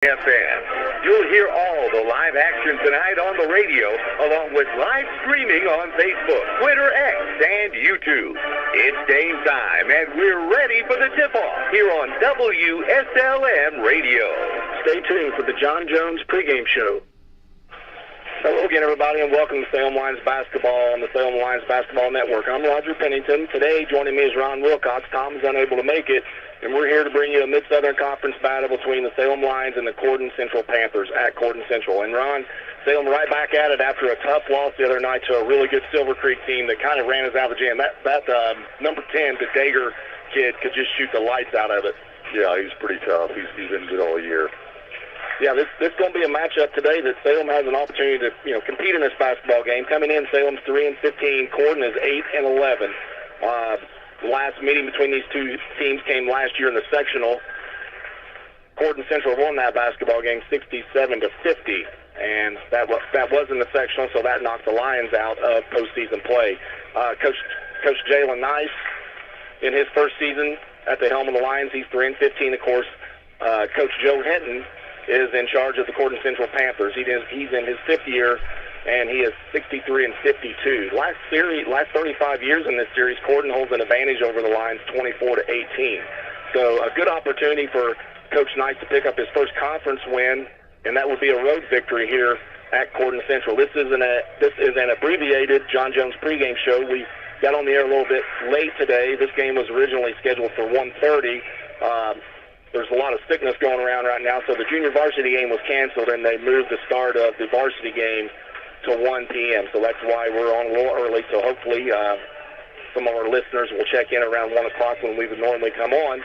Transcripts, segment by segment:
FM. You'll hear all the live action tonight on the radio, along with live streaming on Facebook, Twitter, X, and YouTube. It's game time, and we're ready for the tip-off here on WSLM Radio. Stay tuned for the John Jones pregame show. Hello again, everybody, and welcome to Salem Lions basketball on the Salem Lions Basketball Network. I'm Roger Pennington. Today, joining me is Ron Wilcox. Tom is unable to make it, and we're here to bring you a Mid-Southern Conference battle between the Salem Lions and the Corydon Central Panthers at Corydon Central. And Ron, Salem right back at it after a tough loss the other night to a really good Silver Creek team that kind of ran us out of the jam. That number 10, the Dager kid, could just shoot the lights out of it. Yeah, he's pretty tough. He's been good all year. Yeah, this is going to be a matchup today that Salem has an opportunity to compete in this basketball game. Coming in, Salem's 3-15. Corydon is 8-11. The last meeting between these two teams came last year in the sectional. Corydon Central won that basketball game 67-50, and that was in the sectional, so that knocked the Lions out of postseason play. Coach Jalen Nice, in his first season at the helm of the Lions, he's 3-15. Of course, Coach Joe Hinton is in charge of the Corydon Central Panthers. He's in his fifth year, and he is 63-52. Last 35 years in this series, Corydon holds an advantage over the Lions, 24-18. So a good opportunity for Coach Knight to pick up his first conference win, and that would be a road victory here at Corydon Central. This is an abbreviated John Jones pregame show. We got on the air a little bit late today. This game was originally scheduled for 1:30. There's a lot of sickness going around right now, so the junior varsity game was canceled, and they moved the start of the varsity game to 1 p.m., so that's why we're on a little early. So hopefully some of our listeners will check in around 1 o'clock when we would normally come on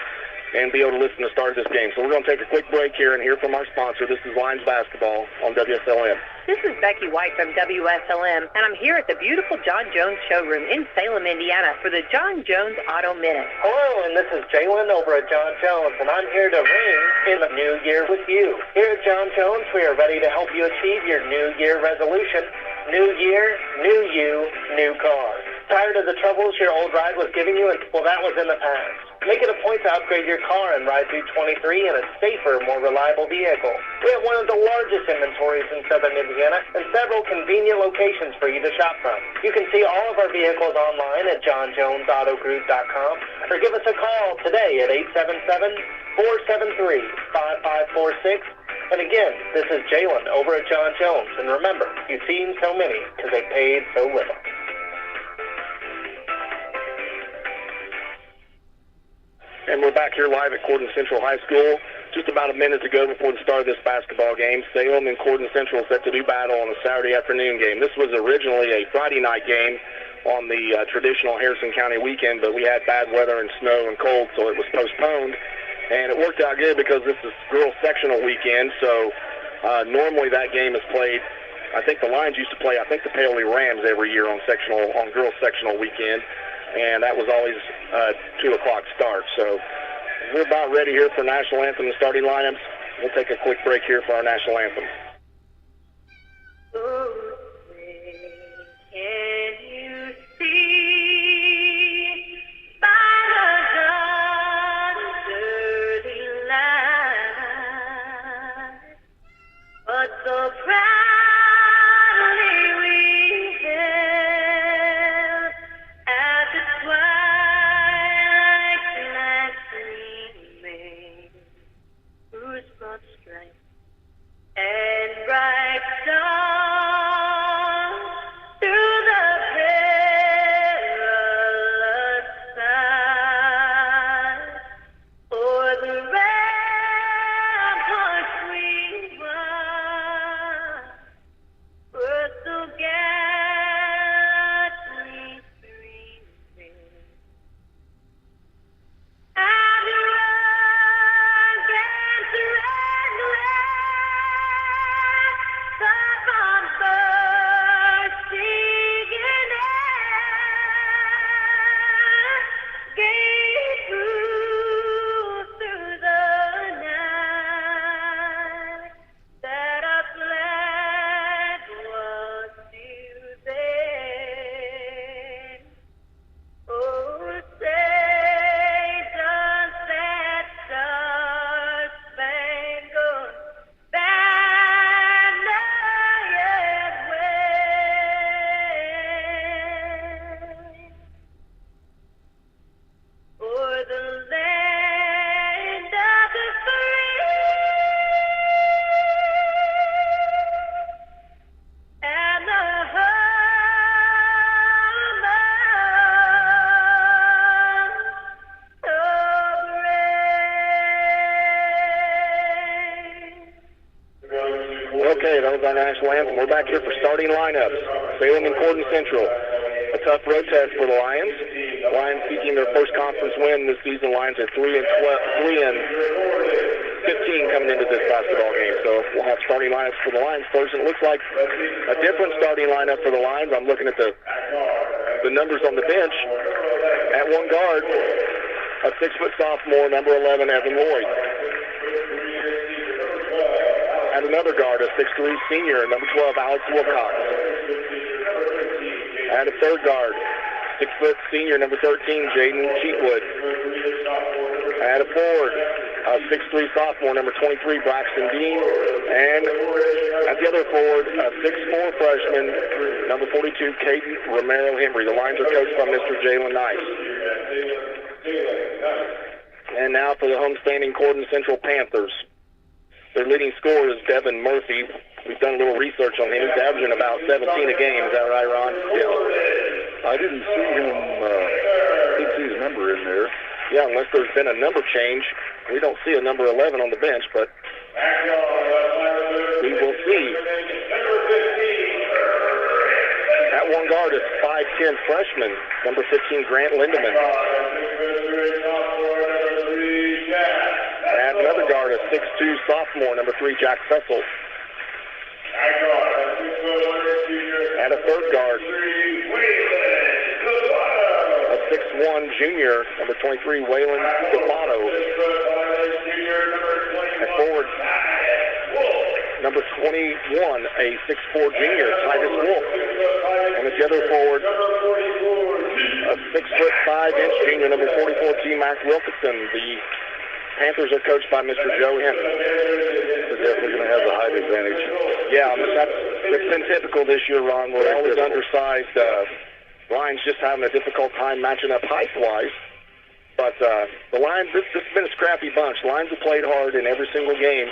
and be able to listen to the start of this game. So we're going to take a quick break here and hear from our sponsor. This is Lions Basketball on WSLM. This is Becky White from WSLM, and I'm here at the beautiful John Jones showroom in Salem, Indiana for the John Jones Auto Minute. Hello, and this is Jalen over at John Jones, and I'm here to ring in the new year with you. Here at John Jones, we are ready to help you achieve your New Year resolution. New year, new you, new car. Tired of the troubles your old ride was giving you? Well, that was in the past. Make it a point to upgrade your car and ride through 23 in a safer, more reliable vehicle. We have one of the largest inventories in southern Indiana and several convenient locations for you to shop from. You can see all of our vehicles online at johnjonesautogroup.com or give us a call today at 877-473-5546. And again, this is Jalen over at John Jones. And remember, you've seen so many because they paid so little. And we're back here live at Corydon Central High School. Just about a minute to go before the start of this basketball game. Salem and Corydon Central set to do battle on a Saturday afternoon game. This was originally a Friday night game on the traditional Harrison County weekend, but we had bad weather and snow and cold, so it was postponed. And it worked out good because this is girls sectional weekend, so normally that game is played. I think the Lions used to play, the Paoli Rams every year on girls sectional weekend. And that was always 2 o'clock start. So we're about ready here for national anthem and starting lineups. We'll take a quick break here for our national anthem. Oh, can you see by the dawn's early light what so proudly we held at the twilight's last gleaming, whose broad stripes and bright stars through the Okay, that was our national anthem. We're back here for starting lineups. Salem and Corydon Central. A tough road test for the Lions. Lions seeking their first conference win this season. Lions are 3-15 coming into this basketball game. So we'll have starting lineups for the Lions first. And it looks like a different starting lineup for the Lions. I'm looking at the numbers on the bench. At one guard, a 6-foot sophomore, number 11, Evan Lloyd. At another guard, a 6'3" senior, number 12, Alex Wilcox. At a third guard, 6-foot senior, number 13, Jaden Cheatwood. At a forward, a 6'3" sophomore, number 23, Braxton Dean. And at the other forward, a 6'4" freshman, number 42, Caden Romero Henry. The Lions are coached by Mr. Jalen Nice. And now for the homestanding Corydon Central Panthers. Their leading scorer is Devin Murphy. We've done a little research on him. He's averaging about 17 a game. Is that right, Ron? Yeah. I didn't see him, didn't see his number in there. Yeah, unless there's been a number change. We don't see a number 11 on the bench, but we will see. At one guard is 5'10" freshman, number 15, Grant Lindemann. At another guard, a 6'2" sophomore, number 3, Jack Fessel. At a third guard, a 6'1" junior, number 23, Waylon Stefano. At forward, number 21, a 6'4" junior, Titus Wolf. And at the other forward, a 6'5" junior, number 44, T-Mac Wilkinson. The Panthers are coached by Mr. Joe Hinton. They're definitely going to have the height advantage. Yeah, that's been typical this year, Ron. We're always undersized. Lions just having a difficult time matching up height-wise. But the Lions, this has been a scrappy bunch. The Lions have played hard in every single game.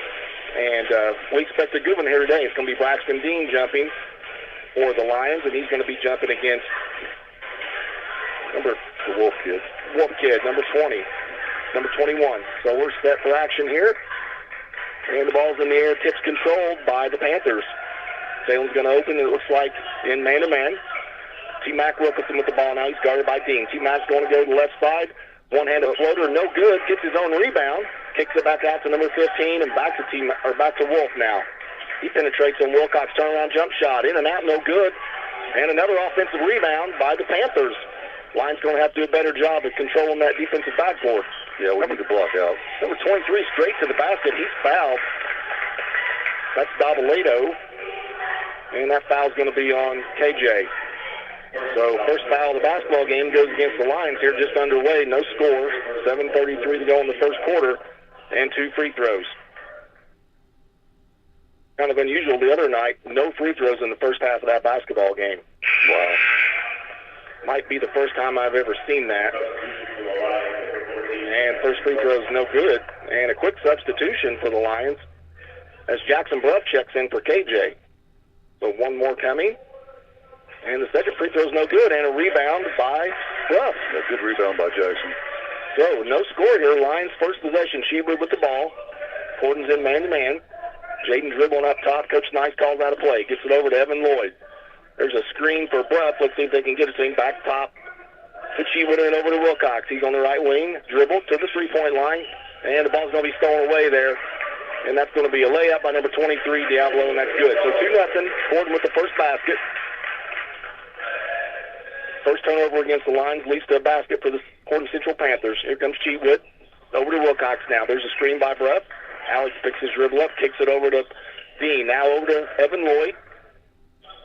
And we expect a good one here today. It's going to be Braxton Dean jumping for the Lions, and he's going to be jumping against the Wolf Kid. Wolf Kid, number 20. Number 21. So we're set for action here. And the ball's in the air. Tips controlled by the Panthers. Salem's going to open, it looks like, in man-to-man. T-Mac Wilkinson with the ball now. He's guarded by Dean. T-Mac's going to go to the left side. One-handed floater, no good. Gets his own rebound. Kicks it back out to number 15 and back to Wolf now. He penetrates on Wilcox turnaround jump shot. In and out, no good. And another offensive rebound by the Panthers. Lions going to have to do a better job of controlling that defensive backboard. Yeah, we need to block out. Number 23 straight to the basket. He's fouled. That's Davalado. And that foul's going to be on KJ. So first foul of the basketball game goes against the Lions here, just underway. No score. 7:33 to go in the first quarter. And 2 free throws. Kind of unusual the other night. No free throws in the first half of that basketball game. Wow. Might be the first time I've ever seen that. And first free throw is no good. And a quick substitution for the Lions as Jackson Bruff checks in for KJ. So one more coming. And the second free throw is no good. And a rebound by Bruff. A good rebound by Jackson. So no score here. Lions first possession. Sheebwood with the ball. Corydon's in man-to-man. Jaden dribbling up top. Coach Nice calls out a play. Gets it over to Evan Lloyd. There's a screen for Bruff. Let's see if they can get it to him. Back top to Sheebwood and over to Wilcox. He's on the right wing. Dribble to the three-point line. And the ball's going to be stolen away there. And that's going to be a layup by number 23, Diablo, and that's good. So 2-0. Corydon with the first basket. First turnover against the Lions leads to a basket for the Corydon Central Panthers. Here comes Cheatwood. Over to Wilcox now. There's a screen by Bruff. Alex picks his dribble up, kicks it over to Dean. Now over to Evan Lloyd.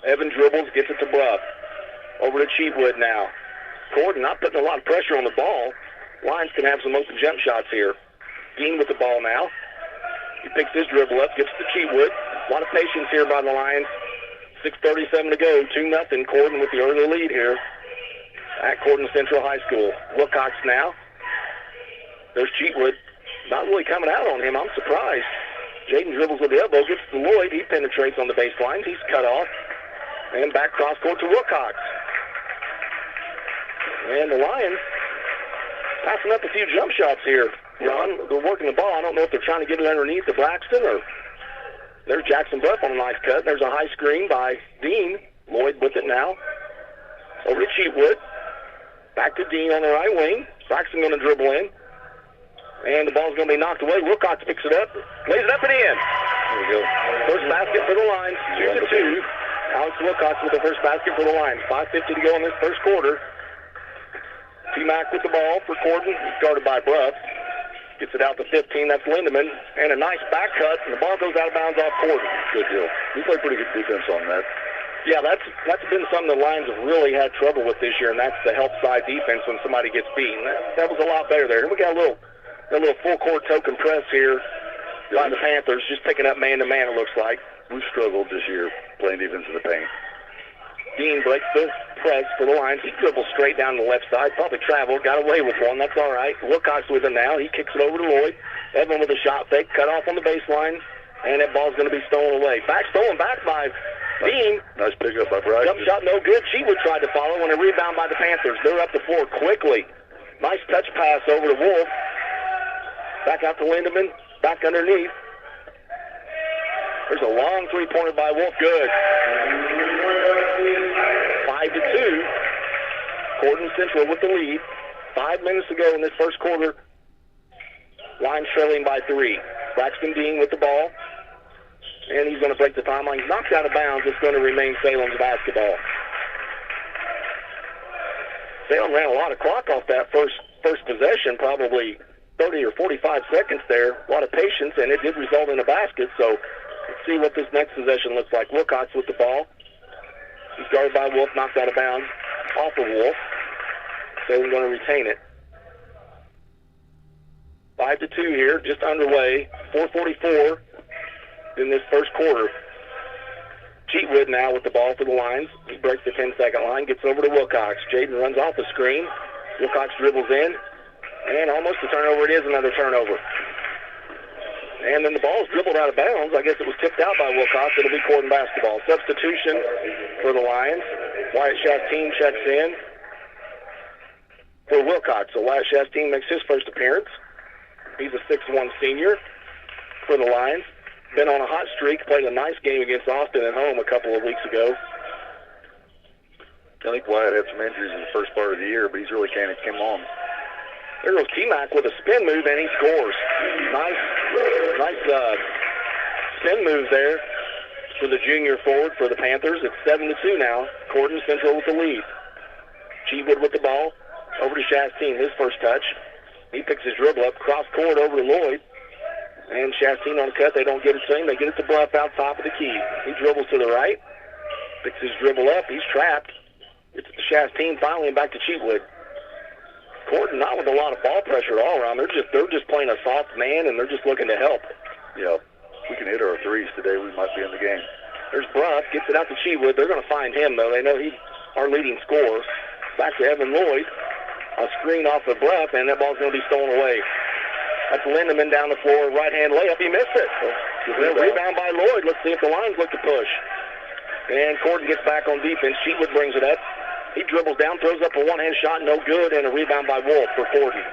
Evan dribbles, gets it to Bruff. Over to Cheatwood now. Corydon not putting a lot of pressure on the ball. Lions can have some open jump shots here. Dean with the ball now. He picks his dribble up, gets to Cheatwood. A lot of patience here by the Lions. 6:37 to go. 2-0. Corydon with the early lead here at Corydon Central High School. Wilcox now. There's Cheatwood. Not really coming out on him. I'm surprised. Jaden dribbles with the elbow, gets to Lloyd. He penetrates on the baseline. He's cut off. And back cross court to Wilcox. And the Lions passing up a few jump shots here. Ron, they're working the ball. I don't know if they're trying to get it underneath the Braxton or There's Jackson Bluff on a nice cut. There's a high screen by Dean. Lloyd with it now. Over to Cheatwood. Back to Dean on the right wing. Braxton going to dribble in. And the ball's going to be knocked away. Wilcox picks it up. Lays it up and in. There we go. First basket for the Lions. 2-2. Alex Wilcox with the first basket for the Lions. 5:50 to go in this first quarter. T-Mac with the ball for Corydon. Guarded by Bruff. Gets it out to 15. That's Lindemann. And a nice back cut. And the ball goes out of bounds off Corydon. Good deal. We played pretty good defense on that. Yeah, that's been something the Lions have really had trouble with this year, and that's the help side defense when somebody gets beaten. That was a lot better there. And we got a little full-court token press here by the Panthers, just picking up man-to-man, it looks like. We've struggled this year playing defense in the paint. Dean breaks the press for the Lions. He dribbles straight down the left side, probably traveled, got away with one. That's all right. Wilcox with it now. He kicks it over to Lloyd. Evan with a shot fake, cut off on the baseline, and that ball's going to be stolen away. Stolen back by Dean. Nice pickup by Bryce. Jump shot no good. Cheatwood tried to follow and a rebound by the Panthers. They're up the floor quickly. Nice touch pass over to Wolf. Back out to Lindemann. Back underneath. There's a long three-pointer by Wolf. Good. 5-2. Corydon Central with the lead. 5 minutes to go in this first quarter. Lions trailing by 3. Braxton Dean with the ball. And he's going to break the timeline. He's knocked out of bounds. It's going to remain Salem's basketball. Salem ran a lot of clock off that first possession, probably 30 or 45 seconds there. A lot of patience, and it did result in a basket. So let's see what this next possession looks like. Wilcox with the ball. He's guarded by Wolf, knocked out of bounds. Off of Wolf. Salem's going to retain it. 5-2 here, just underway. 4:44 in this first quarter. Cheatwood now with the ball for the Lions. He breaks the 10-second line, gets over to Wilcox. Jaden runs off the screen. Wilcox dribbles in, and almost a turnover. It is another turnover. And then the ball is dribbled out of bounds. I guess it was tipped out by Wilcox. It'll be Corydon basketball. Substitution for the Lions. Wyatt Chastain checks in for Wilcox. So Wyatt Chastain makes his first appearance. He's a 6'1 senior for the Lions. Been on a hot streak, played a nice game against Austin at home a couple of weeks ago. I think Wyatt had some injuries in the first part of the year, but he's really kind of come on. There goes T-Mac with a spin move, and he scores. Nice spin move there for the junior forward for the Panthers. It's 7-2 now. Corydon Central with the lead. Cheatwood with the ball. Over to Chastain, his first touch. He picks his dribble up, cross court over to Lloyd. And Chastain on the cut. They don't get it to him. They get it to Bluff out top of the key. He dribbles to the right. Picks his dribble up. He's trapped. It's to Chastain finally and back to Cheatwood. Corydon not with a lot of ball pressure all around. They're just playing a soft man, and they're just looking to help. Yeah, if we can hit our threes today, we might be in the game. There's Bruff. Gets it out to Cheatwood. They're going to find him, though. They know he's our leading scorer. Back to Evan Lloyd. A screen off of Bruff, and that ball's going to be stolen away. That's Lindemann down the floor. Right-hand layup. He missed it. Rebound by Lloyd. Let's see if the Lions look to push. And Corydon gets back on defense. Cheatwood brings it up. He dribbles down, throws up a one-hand shot, no good, and a rebound by Wolf for Corydon.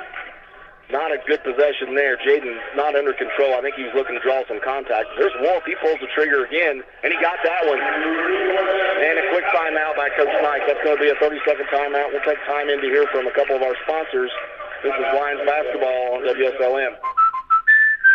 Not a good possession there. Jaden not under control. I think he was looking to draw some contact. There's Wolf. He pulls the trigger again, and he got that one. And a quick timeout by Coach Knight. That's going to be a 30-second timeout. We'll take time in to hear from a couple of our sponsors. This is Lions basketball on WSLM.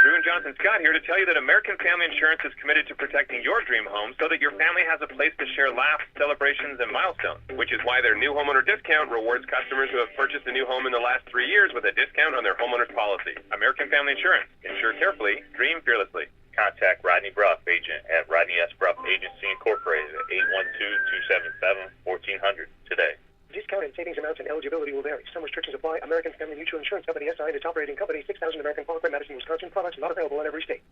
Drew and Jonathan Scott here to tell you that American Family Insurance is committed to protecting your dream home so that your family has a place to share laughs, celebrations, and milestones, which is why their new homeowner discount rewards customers who have purchased a new home in the last 3 years with a discount on their homeowner's policy. American Family Insurance. Insure carefully, dream fearlessly. Contact Rodney Bruff, agent at Rodney S. Bruff Agency Incorporated at 812-277-1400 today. Discount and savings amounts and eligibility will vary. Some restrictions apply. American Family Mutual Insurance Company, SI, and its operating company, 6,000 American Parkway, Madison, Wisconsin. Products not available in every state.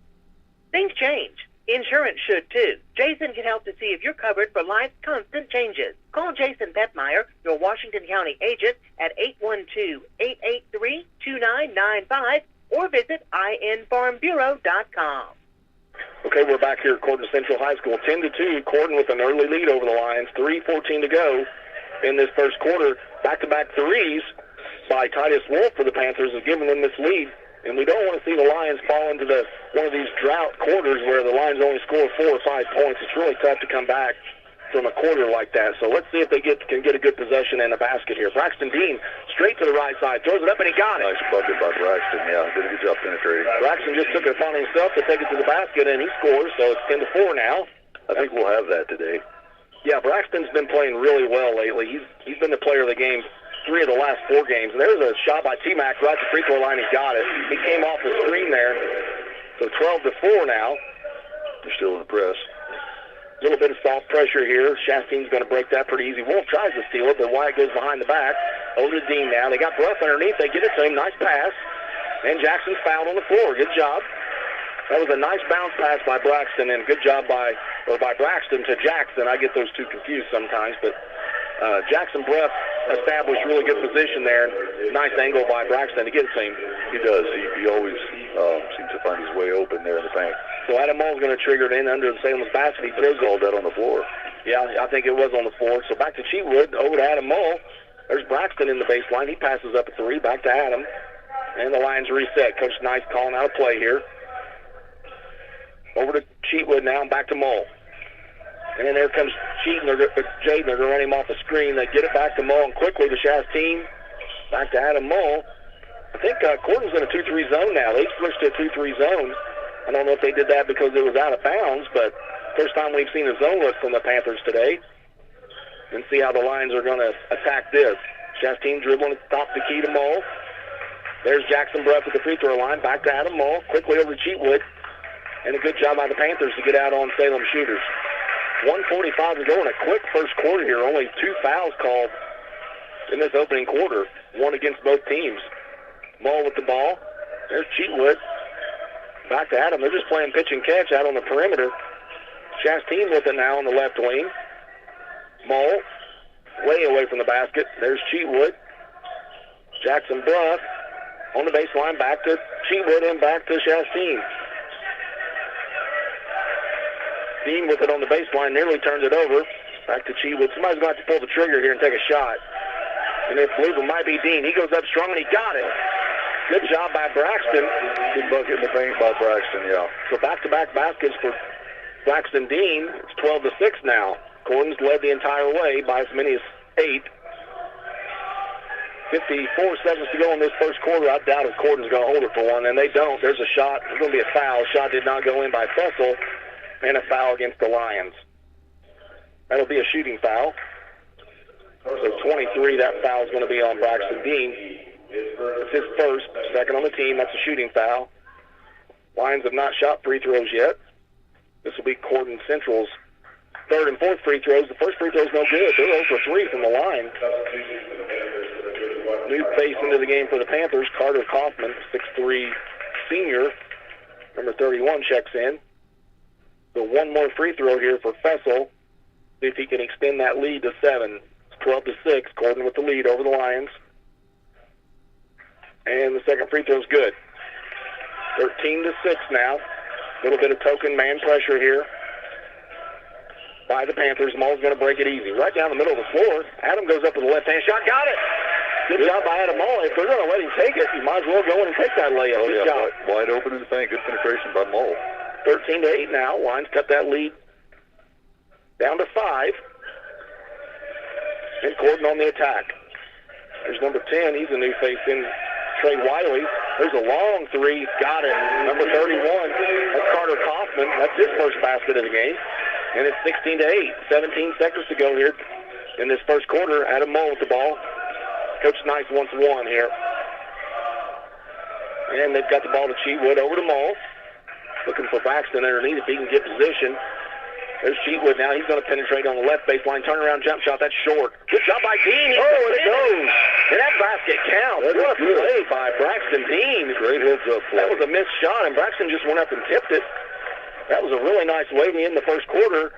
Things change. Insurance should, too. Jason can help to see if you're covered for life's constant changes. Call Jason Petmeyer, your Washington County agent, at 812-883-2995 or visit infarmbureau.com. Okay, we're back here at Corydon Central High School. 10-2, Corydon with an early lead over the Lions. 3:14 to go in this first quarter. Back-to-back threes by Titus Wolf for the Panthers has given them this lead. And we don't want to see the Lions fall into one of these drought quarters where the Lions only score 4 or 5 points. It's really tough to come back from a quarter like that. So let's see if they can get a good possession in the basket here. Braxton Dean straight to the right side, throws it up, and he got it. Nice bucket by Braxton. Yeah, did a good job penetrating. Braxton just took it upon himself to take it to the basket, and he scores. So it's 10-4 now. I think we'll have that today. Yeah, Braxton's been playing really well lately. He's been the player of the game 3 of the last 4 games. And there's a shot by T-Mac right to free throw line. He got it. He came off the screen there. So 12-4 now. They're still in the press. A little bit of soft pressure here. Chastain's going to break that pretty easy. Wolf tries to steal it, but Wyatt goes behind the back. Over to Dean now. They got Bruff underneath. They get it to him. Nice pass. And Jackson's fouled on the floor. Good job. That was a nice bounce pass by Braxton, and good job by Braxton to Jackson. I get those two confused sometimes, but Jackson Bruff established really good position there. Nice angle by Braxton to get it to him. He does. He always seems to find his way open there in the paint. So Adam Mull's going to trigger it in under the Salem's basket. He throws all that on the floor. Yeah, I think it was on the floor. So back to Cheatwood, over to Adam Mull. There's Braxton in the baseline. He passes up a 3, back to Adam. And the Lions reset. Coach Nice calling out a play here. Over to Cheatwood now, and back to Mull. And then there comes Jaden. They're going to run him off the screen. They get it back to Mull, and quickly to Chastain. Back to Adam Mull. I think Corydon's in a 2-3 zone now. They switched to a 2-3 zone. I don't know if they did that because it was out of bounds, but first time we've seen a zone look from the Panthers today. And see how the Lions are going to attack this. Chastain dribbling at the top of the key to Mull. There's Jackson Bruff at the free throw line. Back to Adam Mull. Quickly over to Cheatwood. And a good job by the Panthers to get out on Salem shooters. 1:45 to go in a quick first quarter here. Only 2 fouls called in this opening quarter. One against both teams. Mull with the ball. There's Cheatwood. Back to Adam. They're just playing pitch and catch out on the perimeter. Chastain with it now on the left wing. Mull way away from the basket. There's Cheatwood. Jackson Bruff on the baseline. Back to Cheatwood and back to Chastain. Dean with it on the baseline, nearly turns it over. Back to Cheatwood. Somebody's going to have to pull the trigger here and take a shot. And they believe it might be Dean. He goes up strong and he got it. Good job by Braxton. Good bucket in the paint by Braxton, yeah. So back-to-back baskets for Braxton Dean. It's 12-6 now. Corydon's led the entire way by as many as 8. 54 seconds to go in this first quarter. I doubt if Corydon's going to hold it for one, and they don't. There's a shot. There's going to be a foul. Shot did not go in by Fessel, and a foul against the Lions. That'll be a shooting foul. So 23, that foul is going to be on Braxton Dean. It's his first, second on the team. That's a shooting foul. Lions have not shot free throws yet. This will be Corydon Central's third and fourth free throws. The first free throw is no good. They're 0 for 3 from the line. New face into the game for the Panthers. Carter Kaufman, 6'3 senior. Number 31 checks in. So one more free throw here for Fessel. See if he can extend that lead to 7. It's 12-6. Corydon with the lead over the Lions. And the second free throw is good. 13-6 now. A little bit of token man pressure here by the Panthers. Mull's going to break it easy. Right down the middle of the floor. Adam goes up with a left-hand shot. Got it! Good job by Adam Mull. If they're going to let him take it, you might as well go in and take that layup. Oh, yeah, wide open in the paint. Good penetration by Mull. 13-8 now. Lions cut that lead down to 5. And Corydon on the attack. There's number 10. He's a new face in Trey Wiley. There's a long 3. Got it. Number 31. That's Carter Kaufman. That's his first basket of the game. And it's 16-8. 17 seconds to go here in this first quarter. Adam Mull with the ball. Coach Nice wants one here. And they've got the ball to Cheatwood. Over to Mull. Looking for Braxton underneath if he can get position. There's Cheatwood now. He's going to penetrate on the left baseline. Turnaround jump shot. That's short. Good job by Dean. Oh, and it goes. And that basket counts. What a play by Braxton Dean. Great heads-up play. That was a missed shot, and Braxton just went up and tipped it. That was a really nice way to end the first quarter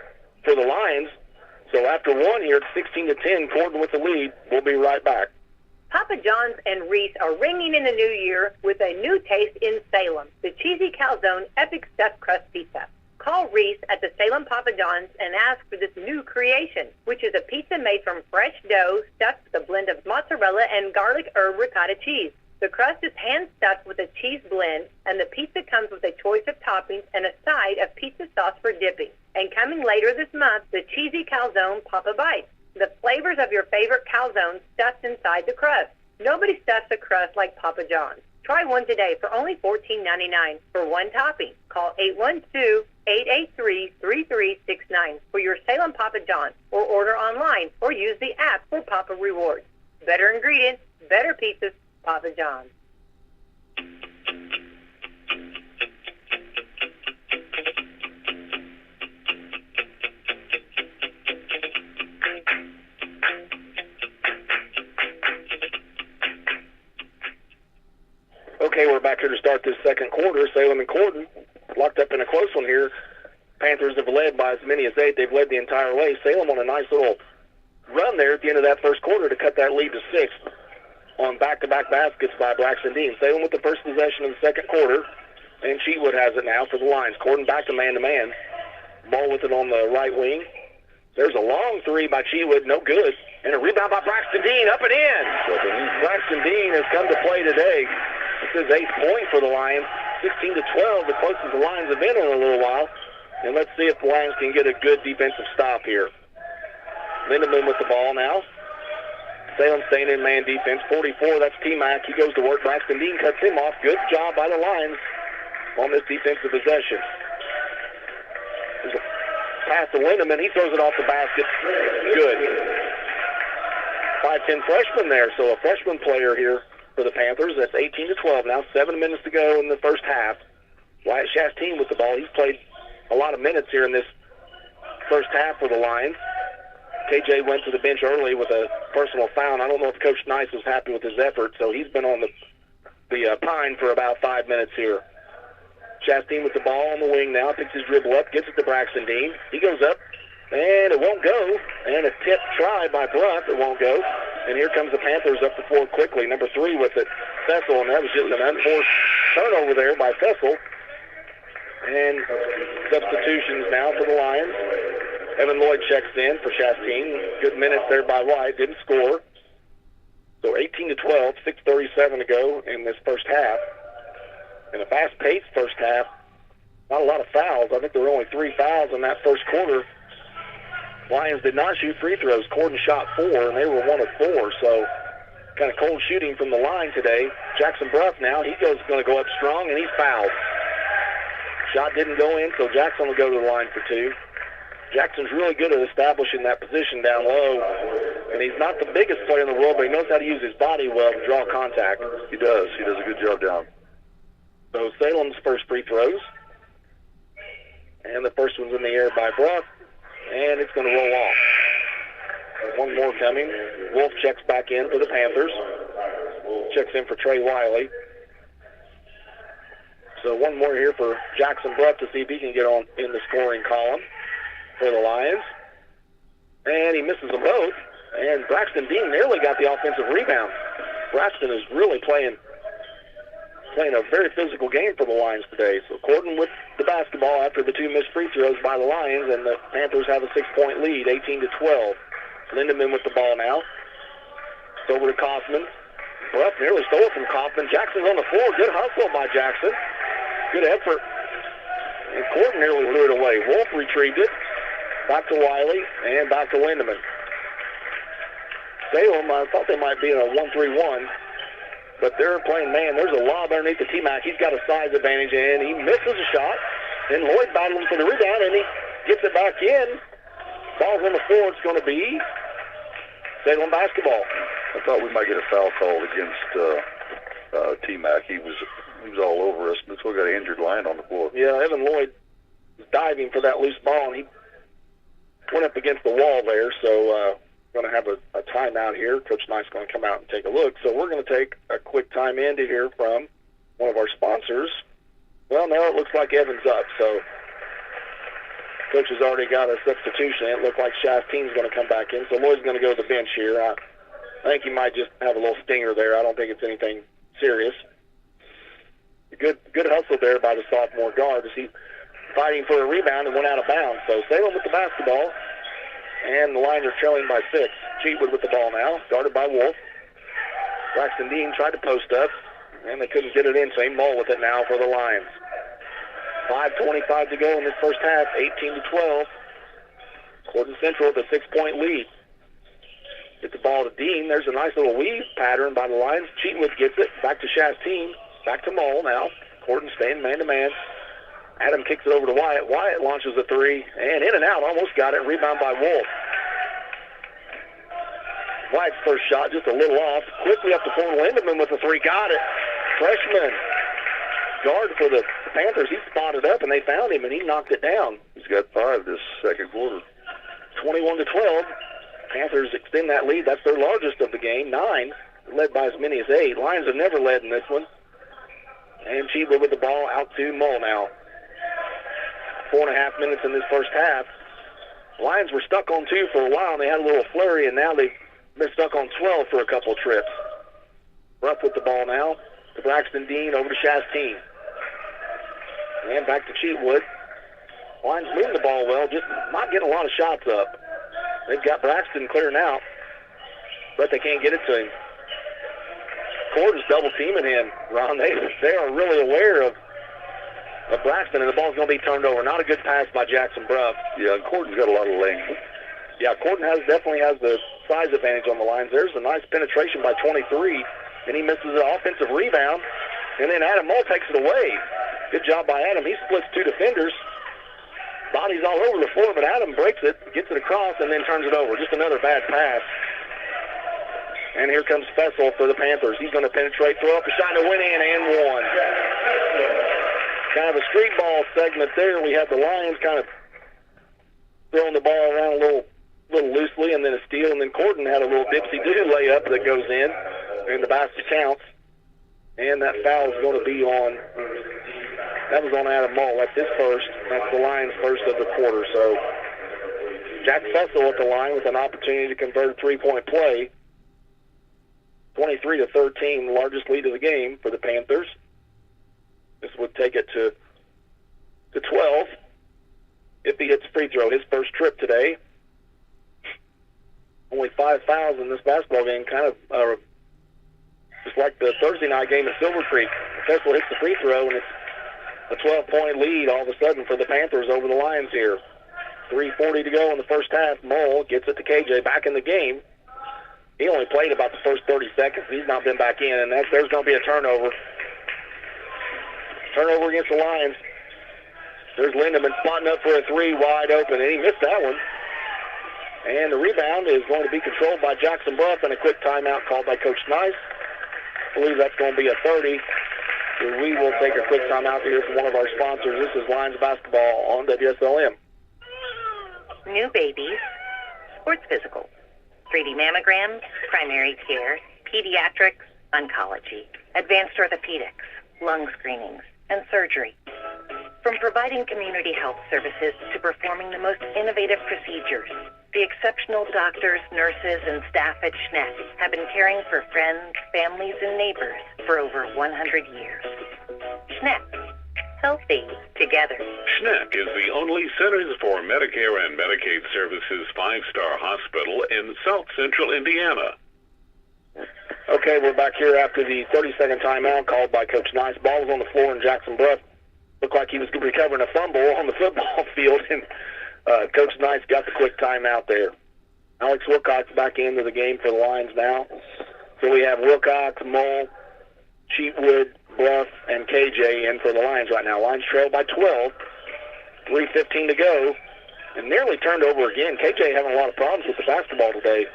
for the Lions. So after one here, it's 16-10. Corydon with the lead. We'll be right back. Papa John's and Reese are ringing in the new year with a new taste in Salem, the Cheesy Calzone Epic Stuffed Crust Pizza. Call Reese at the Salem Papa John's and ask for this new creation, which is a pizza made from fresh dough stuffed with a blend of mozzarella and garlic herb ricotta cheese. The crust is hand-stuffed with a cheese blend, and the pizza comes with a choice of toppings and a side of pizza sauce for dipping. And coming later this month, the cheesy calzone Papa Bites. The flavors of your favorite calzone stuffed inside the crust. Nobody stuffs a crust like Papa John's. Try one today for only $14.99 for one topping. Call 812-883-3369 for your Salem Papa John's, or order online or use the app for Papa Rewards. Better ingredients, better pizzas, Papa John's. Okay, we're back here to start this second quarter. Salem and Corydon locked up in a close one here. Panthers have led by as many as 8. They've led the entire way. Salem on a nice little run there at the end of that first quarter to cut that lead to 6 on back-to-back baskets by Braxton Dean. Salem with the first possession of the second quarter, and Cheatwood has it now for the Lions. Corydon back to man-to-man. Ball with it on the right wing. There's a long three by Cheatwood, no good. And a rebound by Braxton Dean, up and in. Braxton Dean has come to play today. This is 8th point for the Lions, 16-12, the closest the Lions have been in a little while. And let's see if the Lions can get a good defensive stop here. Lindemann with the ball now. Salem staying in man defense. 44, that's T-Mac. He goes to work. Braxton Dean cuts him off. Good job by the Lions on this defensive possession. There's a pass to Lindemann. He throws it off the basket. Good. 5'10" freshman there, so a freshman player here for the Panthers. That's 18-12 now. 7 minutes to go in the first half. Wyatt Chastain with the ball. He's played a lot of minutes here in this first half for the Lions. KJ went to the bench early with a personal foul. I don't know if Coach Nice was happy with his effort, so he's been on the pine for about 5 minutes here. Chastain with the ball on the wing now, picks his dribble up, gets it to Braxton Dean. He goes up, and it won't go. And a tip try by Bruff, it won't go. And here comes the Panthers up the floor quickly. Number 3 with it, Fessel, and that was just an unforced turnover there by Fessel. And substitutions now for the Lions. Evan Lloyd checks in for Chastain. Good minutes there by White. Didn't score. So 18-12, 6:37 to go in this first half. In a fast-paced first half, not a lot of fouls. I think there were only 3 fouls in that first quarter. Lions did not shoot free throws. Corydon shot 4, and they were 1 of 4. So kind of cold shooting from the line today. Jackson Bruff now, he's going to go up strong, and he's fouled. Shot didn't go in, so Jackson will go to the line for 2. Jackson's really good at establishing that position down low, and he's not the biggest player in the world, but he knows how to use his body well to draw contact. He does. He does a good job down. So Salem's first free throws, and the first one's in the air by Bruff, and it's going to roll off. One more coming. Wolf checks back in for the Panthers. Checks in for Trey Wiley. So one more here for Jackson Bruff to see if he can get on in the scoring column for the Lions. And he misses them both. And Braxton Dean nearly got the offensive rebound. Braxton is really playing a very physical game for the Lions today. So Corydon with the basketball after the 2 missed free throws by the Lions, and the Panthers have a 6-point lead, 18-12. Lindemann with the ball now. It's over to Kaufman. Bruff nearly stole it from Kaufman. Jackson's on the floor. Good hustle by Jackson. Good effort. And Corydon nearly threw it away. Wolf retrieved it. Back to Wiley and back to Lindemann. Salem, I thought they might be in a 1-3-1, but they're playing man. There's a lob underneath the T-Mac. He's got a size advantage, and he misses a shot. And Lloyd battling for the rebound, and he gets it back in. Ball's on the floor. It's going to be Salem basketball. I thought we might get a foul called against T-Mac. He was all over us, but still got an injured Lion on the floor. Yeah, Evan Lloyd was diving for that loose ball, and he went up against the wall there. So going to have a timeout here. Coach Knight's going to come out and take a look. So we're going to take a quick time in to hear from one of our sponsors. Well, now it looks like Evan's up. So Coach has already got a substitution. It looked like Chastain's going to come back in. So Lloyd's going to go to the bench here. I think he might just have a little stinger there. I don't think it's anything serious. Good hustle there by the sophomore guard as he fighting for a rebound and went out of bounds. So Salem with the basketball, and the Lions are trailing by 6. Cheatwood with the ball now, guarded by Wolf. Braxton Dean tried to post up, and they couldn't get it in. Same ball with it now for the Lions. 5:25 to go in this first half, 18-12. Corydon Central with a 6-point lead. Get the ball to Dean. There's a nice little weave pattern by the Lions. Cheatwood gets it. Back to Chastain. Back to Mole now. Corydon staying man-to-man. Adam kicks it over to Wyatt. Wyatt launches a three, and in and out. Almost got it. Rebound by Wolf. Wyatt's first shot just a little off. Quickly up the floor. Lindemann with the three. Got it. Freshman guard for the Panthers. He spotted up, and they found him, and he knocked it down. He's got 5 this second quarter. 21-12. Panthers extend that lead. That's their largest of the game. 9, led by as many as 8. Lions have never led in this one. And Cheatwood with the ball out to Mull now. 4.5 minutes in this first half. Lions were stuck on 2 for a while, and they had a little flurry, and now they've been stuck on 12 for a couple trips. Ruff with the ball now to Braxton Dean over to Chastain. And back to Cheatwood. Lions moving the ball well, just not getting a lot of shots up. They've got Braxton clearing out, but they can't get it to him. Corydon's double teaming him, Ron. They are really aware of Braxton, and the ball's going to be turned over. Not a good pass by Jackson Bruff. Yeah, Corydon's got a lot of length. Yeah, Corydon definitely has the size advantage on the Lions. There's a nice penetration by 23, and he misses an offensive rebound, and then Adam Mull takes it away. Good job by Adam. He splits 2 defenders. Body's all over the floor, but Adam breaks it, gets it across, and then turns it over. Just another bad pass. And here comes Fessel for the Panthers. He's going to penetrate, throw up a shot, and win in, and one. Kind of a street ball segment there. We had the Lions kind of throwing the ball around a little loosely, and then a steal, and then Corydon had a little dipsy-do layup that goes in, and the basket counts. And that foul is going to be on... That was on Adam Mull. That's his first. That's the Lions' first of the quarter. So Jack Fessel at the line with an opportunity to convert a three-point play. 23-13, the largest lead of the game for the Panthers. This would take it to 12 if he hits free throw. His first trip today. Only 5 fouls in this basketball game, kind of just like the Thursday night game at Silver Creek. Fessel hits the free throw, and it's a 12-point lead all of a sudden for the Panthers over the Lions here. 3:40 to go in the first half. Mull gets it to KJ back in the game. He only played about the first 30 seconds. He's not been back in, and there's going to be a turnover. Turnover against the Lions. There's Lindemann spotting up for a three wide open, and he missed that one. And the rebound is going to be controlled by Jackson Bruff, and a quick timeout called by Coach Nice. I believe that's going to be a 30. We will take a quick time out here from one of our sponsors. This is Lions Basketball on WSLM. New babies, sports physical, 3D mammograms, primary care, pediatrics, oncology, advanced orthopedics, lung screenings, and surgery. From providing community health services to performing the most innovative procedures, the exceptional doctors, nurses, and staff at Schneck have been caring for friends, families, and neighbors for over 100 years. Schneck. Healthy together. Schneck is the only Centers for Medicare and Medicaid Services 5-star hospital in South Central Indiana. Okay, we're back here after the 30-second timeout called by Coach Nice. Ball was on the floor, and Jackson Bruff looked like he was recovering a fumble on the football field, and Coach Nice got the quick timeout there. Alex Wilcox back into the game for the Lions now. So we have Wilcox, Mull, Cheatwood, Bruff, and KJ in for the Lions right now. Lions trail by 12, 3:15 to go, and nearly turned over again. KJ having a lot of problems with the basketball today.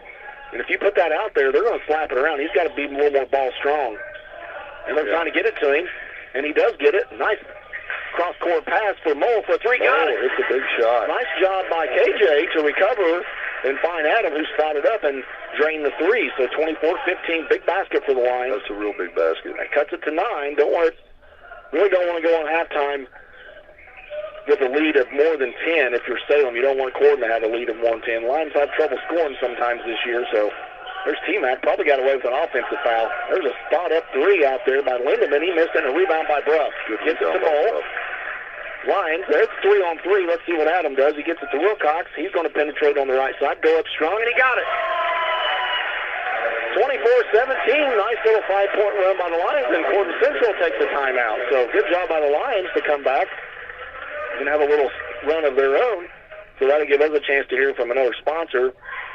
And if you put that out there, they're going to slap it around. He's got to be a little more ball strong. And they're trying to get it to him, and he does get it. Nice cross-court pass for Mull for a three. Got it. It's a big shot. Nice job by KJ to recover and find Adam, who spotted up and drained the three. So 24-15, big basket for the Lions. That's a real big basket. That cuts it to 9. Really don't want to go on halftime with a lead of more than 10. If you're Salem, you don't want Corydon to have a lead of more than 10. Lions have trouble scoring sometimes this year, so there's T-Mac. Probably got away with an offensive foul. There's a spot-up three out there by Lindemann. He missed it, and a rebound by Bruff. Gets it to Mull. Lions, there's 3-on-3. Let's see what Adam does. He gets it to Wilcox. He's going to penetrate on the right side, go up strong, and he got it. 24-17, nice little 5-point run by the Lions, and Corydon Central takes the timeout. So good job by the Lions to come back and have a little run of their own. So that'll give us a chance to hear from another sponsor.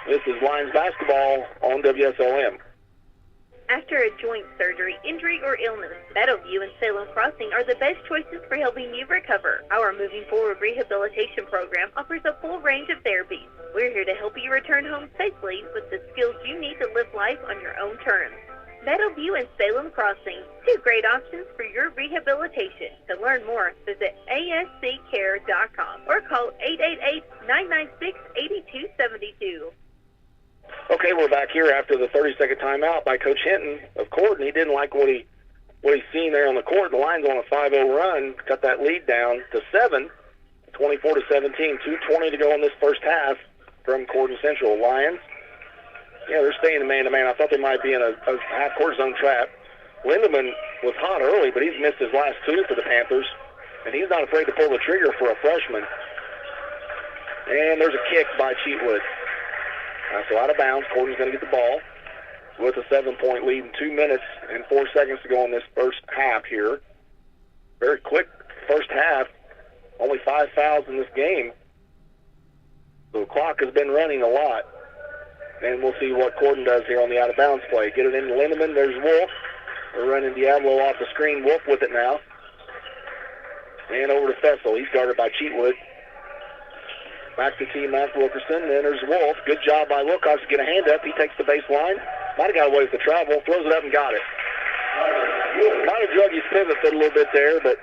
This is Lions basketball on WSLM. After a joint surgery, injury, or illness, Battleview and Salem Crossing are the best choices for helping you recover. Our Moving Forward rehabilitation program offers a full range of therapies. We're here to help you return home safely with the skills you need to live life on your own terms. Battleview and Salem Crossing, two great options for your rehabilitation. To learn more, visit asccare.com or call 888-996-8272. Okay, we're back here after the 30-second timeout by Coach Hinton of Corydon. He didn't like what he's seen there on the court. The Lions on a 5-0 run, cut that lead down to 7, 24-17, 2:20 to go in this first half from Corydon Central. Lions, yeah, they're staying man-to-man. I thought they might be in a half-court zone trap. Lindemann was hot early, but he's missed his last two for the Panthers, and he's not afraid to pull the trigger for a freshman. And there's a kick by Cheatwood. So out of bounds, Corydon's going to get the ball with a 7-point lead in 2 minutes and 4 seconds to go in this first half here. Very quick first half. Only 5 fouls in this game. So the clock has been running a lot. And we'll see what Corydon does here on the out-of-bounds play. Get it into Lindemann. There's Wolf. They're running Diablo off the screen. Wolf with it now. And over to Fessel. He's guarded by Cheatwood. Back to T-Mac Wilkerson. Then there's Wolf. Good job by Wilcox to get a hand up. He takes the baseline. Might have got away with the travel. Throws it up and got it. Kind of drug his pivot foot a little bit there, but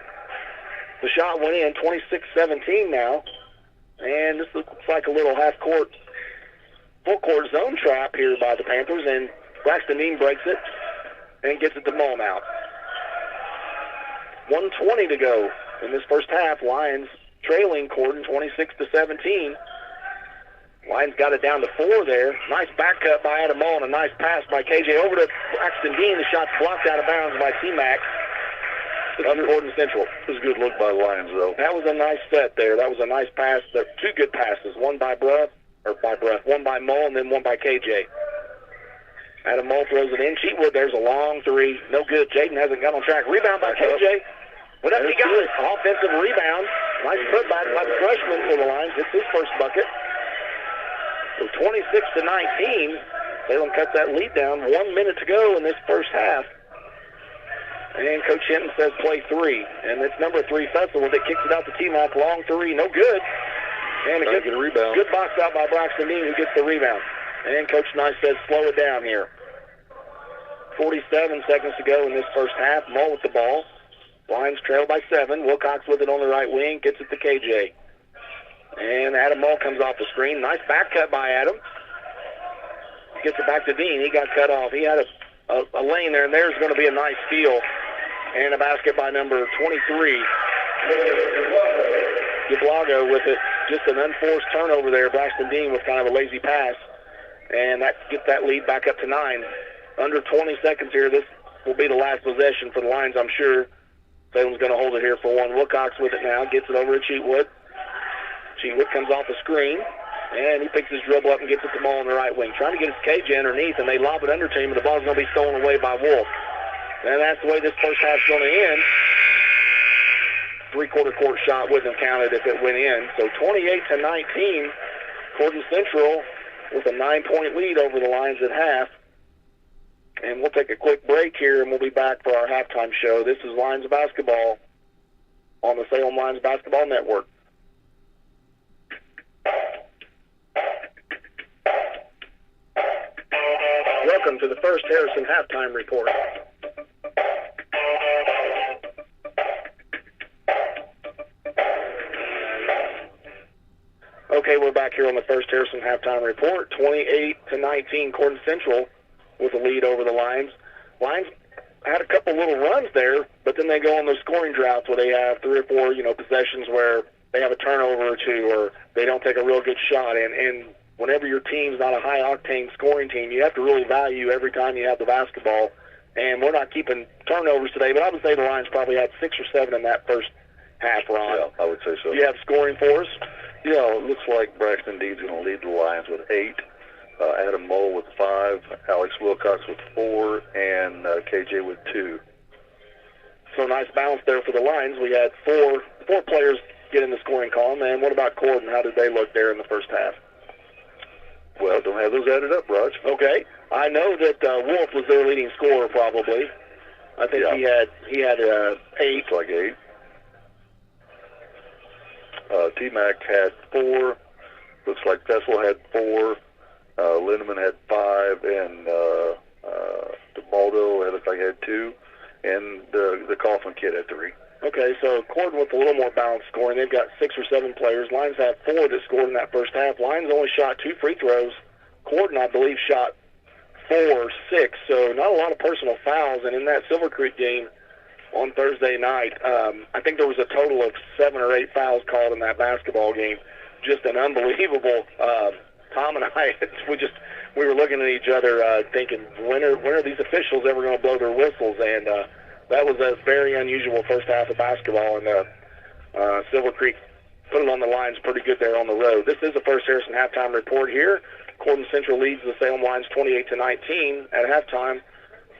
the shot went in. 26-17 now. And this looks like a little half-court, full-court zone trap here by the Panthers. And Braxton Dean breaks it and gets it to Mullen-out. 1:20 to go in this first half. Lions trailing Corydon 26-17. Lions got it down to 4 there. Nice back cut by Adam Mullen. A nice pass by KJ over to Braxton Dean. The shot's blocked out of bounds by T-Mac of Corydon Central. It was a good look by the Lions, though. That was a nice set there. That was a nice pass. Two good passes. One by one by Mullen, then one by KJ. Adam Mullen throws it in. Cheatwood, there's a long three. No good. Jaden hasn't got on track. Rebound by KJ. But up he got it. Offensive rebound. Nice putback by the freshman for the Lions. It's his first bucket. So 26-19. Salem cuts that lead down. 1 minute to go in this first half. And Coach Hinton says play 3. And it's number 3, Festival, that kicks it out to T-Mac. Long 3. No good. And a good rebound. Good box out by Braxton Dean, who gets the rebound. And Coach Nice says slow it down here. 47 seconds to go in this first half. Mull with the ball. Lions trail by 7. Wilcox with it on the right wing. Gets it to KJ. And Adam Mull comes off the screen. Nice back cut by Adam. Gets it back to Dean. He got cut off. He had a lane there, and there's going to be a nice steal. And a basket by number 23. Giblago with it. Just an unforced turnover there. Braxton Dean with kind of a lazy pass. And that gets that lead back up to 9. Under 20 seconds here. This will be the last possession for the Lions, I'm sure. Salem's going to hold it here for one. Wilcox with it now. Gets it over to Cheatwood. Cheatwood comes off the screen. And he picks his dribble up and gets it to Mull on the right wing. Trying to get his KJ underneath, and they lob it under to him, and the ball's going to be stolen away by Wolf. And that's the way this first half's going to end. Three-quarter court shot wouldn't have counted if it went in. So 28-19, Corydon Central with a 9-point lead over the Lions at half. And we'll take a quick break here, and we'll be back for our halftime show. This is Lions Basketball on the Salem Lions Basketball Network. Welcome to the First Harrison Halftime Report. Okay, we're back here on the First Harrison Halftime Report. 28-19, Corydon Central with a lead over the Lions. Lions had a couple little runs there, but then they go on those scoring droughts where they have 3 or 4, possessions where they have a turnover or two, or they don't take a real good shot. And whenever your team's not a high-octane scoring team, you have to really value every time you have the basketball. And we're not keeping turnovers today, but I would say the Lions probably had 6 or 7 in that first half, Ron. Yeah, I would say so. Do you have scoring for us? Yeah, it looks like Braxton Dean's going to lead the Lions with 8. Adam Mole with 5, Alex Wilcox with 4, and KJ with 2. So nice balance there for the Lions. We had four players get in the scoring column. And what about Corydon? How did they look there in the first half? Well, don't have those added up, Raj. Okay. I know that Wolf was their leading scorer, probably. I think he had 8. Like 8. T-Mac had 4. Looks like Fessel had 4. Lindemann had 5, and DeMaldo looked like he had 2, and the Coughlin kid had 3. Okay, so Corydon with a little more balanced scoring. They've got 6 or 7 players. Lions have 4 that scored in that first half. Lions only shot 2 free throws. Corydon, I believe, shot 4 or 6, so not a lot of personal fouls. And in that Silver Creek game on Thursday night, I think there was a total of 7 or 8 fouls called in that basketball game. Just an unbelievable. Tom and I, we were looking at each other thinking, when are these officials ever going to blow their whistles? And that was a very unusual first half of basketball, and Silver Creek put it on the Lions pretty good there on the road. This is the First Harrison halftime report here. Corydon Central leads the Salem Lions 28-19 at halftime.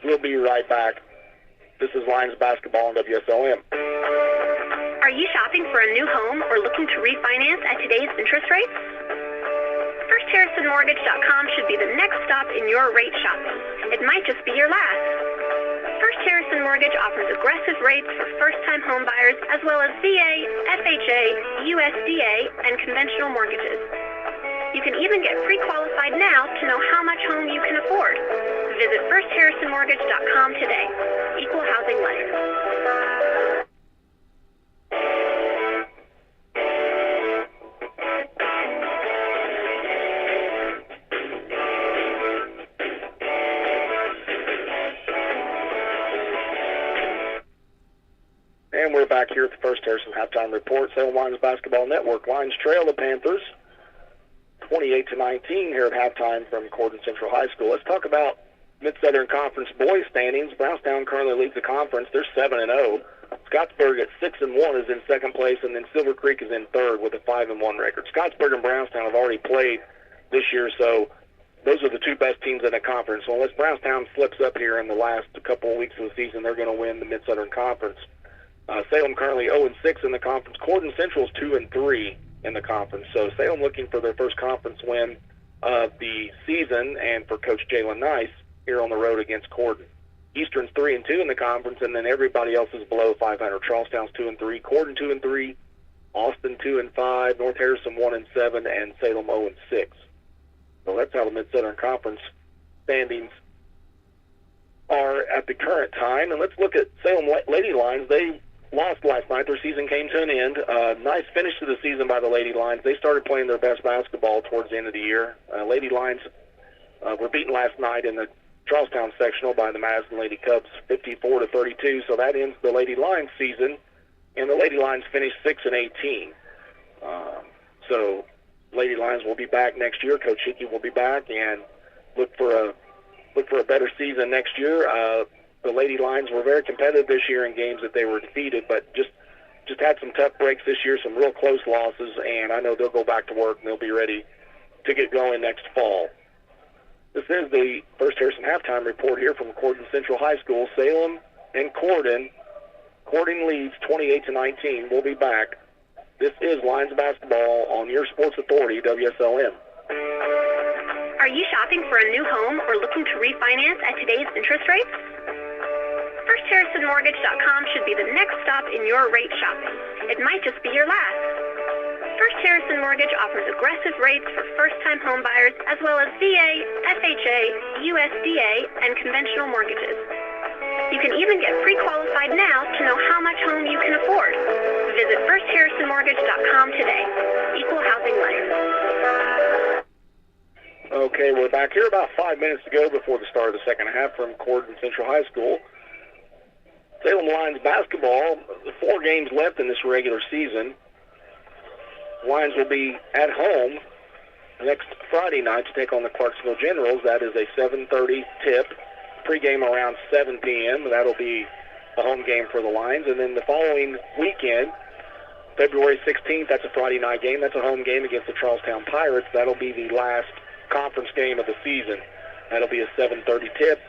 We'll be right back. This is Lions basketball on WSLM. Are you shopping for a new home or looking to refinance at today's interest rates? FirstHarrisonMortgage.com should be the next stop in your rate shopping. It might just be your last. First Harrison Mortgage offers aggressive rates for first-time home buyers as well as VA, FHA, USDA, and conventional mortgages. You can even get pre-qualified now to know how much home you can afford. Visit FirstHarrisonMortgage.com today. Equal housing lender. And we're back here at the First Harrison halftime report. Salem Lions Basketball Network. Lions trail the Panthers 28-19 here at halftime from Corydon Central High School. Let's talk about Mid-Southern Conference boys standings. Brownstown currently leads the conference. They're 7-0. Scottsburg at 6-1 is in second place, and then Silver Creek is in third with a 5-1 record. Scottsburg and Brownstown have already played this year, so those are the 2 best teams in the conference. So unless Brownstown slips up here in the last couple of weeks of the season, they're going to win the Mid-Southern Conference. Salem currently 0-6 in the conference. Corydon Central is 2-3 in the conference. So Salem looking for their first conference win of the season, and for Coach Jalen Nice here on the road against Corydon. Eastern's 3-2 in the conference, and then everybody else is below 500. Charlestown's 2-3, Corydon 2-3, Austin 2-5, North Harrison 1-7, and Salem 0-6. So that's how the Mid-Southern Conference standings are at the current time. And let's look at Salem Lady Lions. They lost last night. Their season came to an end. Nice finish to the season by the Lady Lions. They started playing their best basketball towards the end of the year. Lady Lions were beaten last night in the Charlestown sectional by the Madison Lady Cubs 54-32. So that ends the Lady Lions season, and the Lady Lions finished 6-18. So Lady Lions will be back next year. Coach Hickey will be back and look for a better season next year. The Lady Lions were very competitive this year in games that they were defeated, but just had some tough breaks this year, some real close losses, and I know they'll go back to work and they'll be ready to get going next fall. This is the First Harrison halftime report here from Corydon Central High School. Salem and Corydon. Corydon leads 28-19. We'll be back. This is Lions basketball on your Sports Authority, WSLM. Are you shopping for a new home or looking to refinance at today's interest rates? FirstHarrisonMortgage.com should be the next stop in your rate shopping. It might just be your last. First Harrison Mortgage offers aggressive rates for first-time home buyers as well as VA, FHA, USDA, and conventional mortgages. You can even get pre-qualified now to know how much home you can afford. Visit FirstHarrisonMortgage.com today. Equal housing lender. Okay, we're back here about 5 minutes to go before the start of the second half from Corydon Central High School. Salem Lions basketball, 4 games left in this regular season. Lions will be at home next Friday night to take on the Clarksville Generals. That is a 7:30 tip. Pregame around 7 p.m. That'll be a home game for the Lions. And then the following weekend, February 16th, that's a Friday night game. That's a home game against the Charlestown Pirates. That'll be the last conference game of the season. That'll be a 7:30 tip,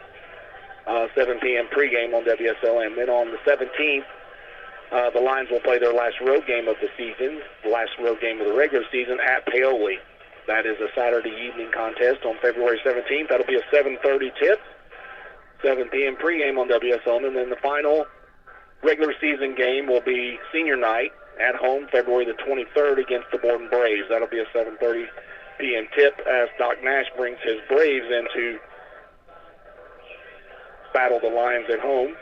7 p.m. pregame on WSLM. Then on the 17th, the Lions will play their last road game of the season, the last road game of the regular season at Paoli. That is a Saturday evening contest on February 17th. That'll be a 7:30 tip, 7 p.m. pregame on WSLM. And then the final regular season game will be senior night at home, February the 23rd against the Borden Braves. That'll be a 7:30 p.m. tip as Doc Nash brings his Braves in to battle the Lions at home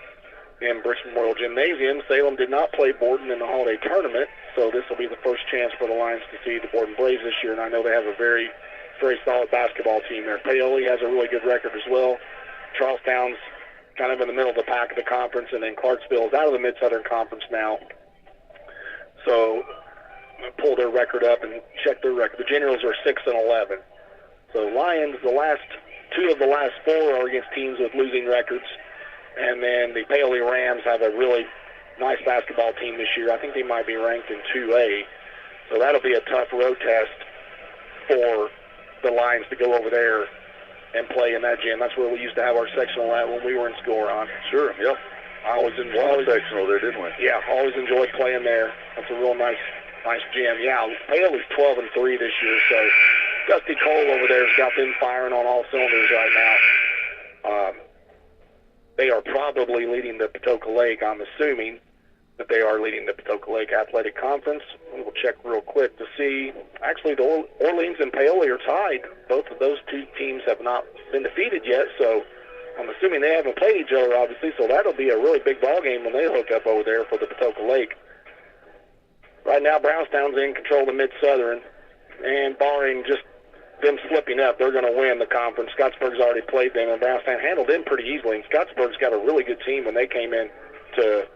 in Bristol Memorial Gymnasium. Salem did not play Borden in the holiday tournament, so this will be the first chance for the Lions to see the Borden Braves this year, and I know they have a very, very solid basketball team there. Paoli has a really good record as well. Charlestown's kind of in the middle of the pack of the conference, and then Clarksville is out of the Mid-Southern Conference now. So pull their record up and check their record. The Generals are 6-11. So Lions, the last two of the last four are against teams with losing records. And then the Paoli Rams have a really nice basketball team this year. I think they might be ranked in 2A. So that'll be a tough road test for the Lions to go over there and play in that gym. That's where we used to have our sectional at when we were in school, Ron. Sure, yep. I always enjoyed sectional there, didn't we? Yeah, always enjoyed playing there. That's a real nice gym. Yeah, Paoli's 12-3 this year, so Dusty Cole over there has got them firing on all cylinders right now. They are probably leading the Patoka Lake. I'm assuming that they are leading the Patoka Lake Athletic Conference. We'll check real quick to see. Actually, the Orleans and Paoli are tied. Both of those two teams have not been defeated yet, so I'm assuming they haven't played each other, obviously, so that'll be a really big ball game when they hook up over there for the Patoka Lake. Right now, Brownstown's in control of the Mid-Southern, and barring just them slipping up, they're going to win the conference. Scottsburg's already played them, and Brownstown handled them pretty easily. And Scottsburg's got a really good team when they came in to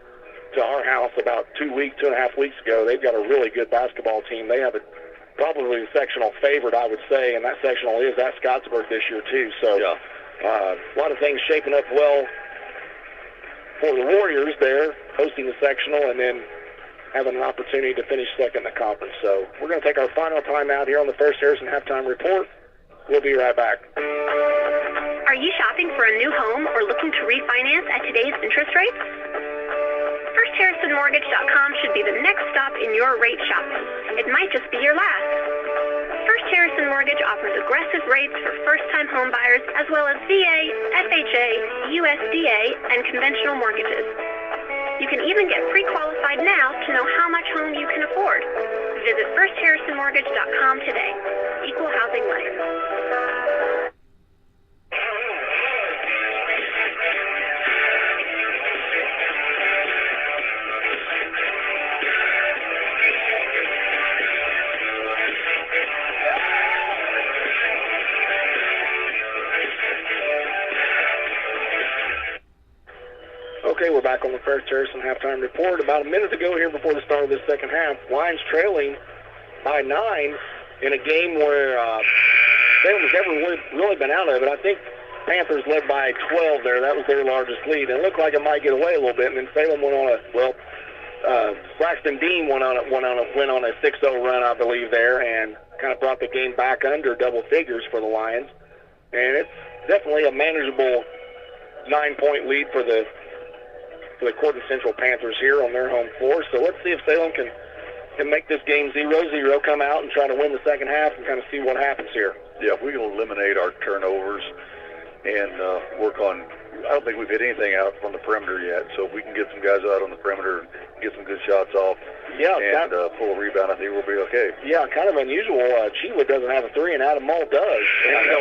our house about 2.5 weeks ago. They've got a really good basketball team. They have probably the sectional favorite, I would say, and that sectional is at Scottsburg this year too. So a lot of things shaping up well for the Warriors there, hosting the sectional and then having an opportunity to finish second in the conference. So we're going to take our final time out here on the First Harrison Halftime Report. We'll be right back. Are you shopping for a new home or looking to refinance at today's interest rates? FirstHarrisonMortgage.com should be the next stop in your rate shopping. It might just be your last. First Harrison Mortgage offers aggressive rates for first-time home buyers as well as VA, FHA, USDA, and conventional mortgages. You can even get pre-qualified now to know how much home you can afford. Visit FirstHarrisonMortgage.com today. Equal housing lender. Okay, we're back on the First Harrison Halftime Report. About a minute ago here before the start of this second half, Lions trailing by 9 in a game where Salem's never really been out of it. I think Panthers led by 12 there. That was their largest lead. And it looked like it might get away a little bit. And then Salem went on Braxton Dean went on a 6-0 run, I believe, there, and kind of brought the game back under double figures for the Lions. And it's definitely a manageable 9-point lead for the Corydon Central Panthers here on their home floor. So let's see if Salem can make this game 0-0, come out and try to win the second half and kind of see what happens here. Yeah, if we can eliminate our turnovers and work on, I don't think we've hit anything out from the perimeter yet, so if we can get some guys out on the perimeter and get some good shots off and pull a rebound, I think we'll be okay. Yeah, kind of unusual. Chila doesn't have a three, and Adam Mull does. I know.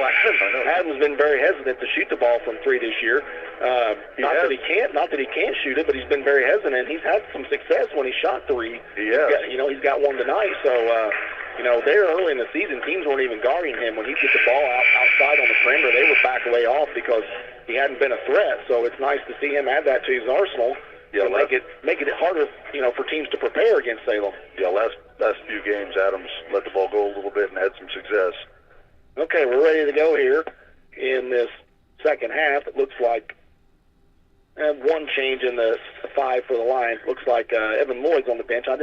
Adam's been very hesitant to shoot the ball from three this year. Not that he can't shoot it, but he's been very hesitant. He's had some success when he shot three. He's got one tonight. So, there early in the season, teams weren't even guarding him. When he'd get the ball outside on the perimeter, they would back way off because he hadn't been a threat. So it's nice to see him add that to his arsenal. Yeah, make it harder, for teams to prepare against Salem. Yeah, last few games, Adams let the ball go a little bit and had some success. Okay, we're ready to go here in this second half. It looks like one change in the five for the Lions. Looks like Evan Lloyd's on the bench. I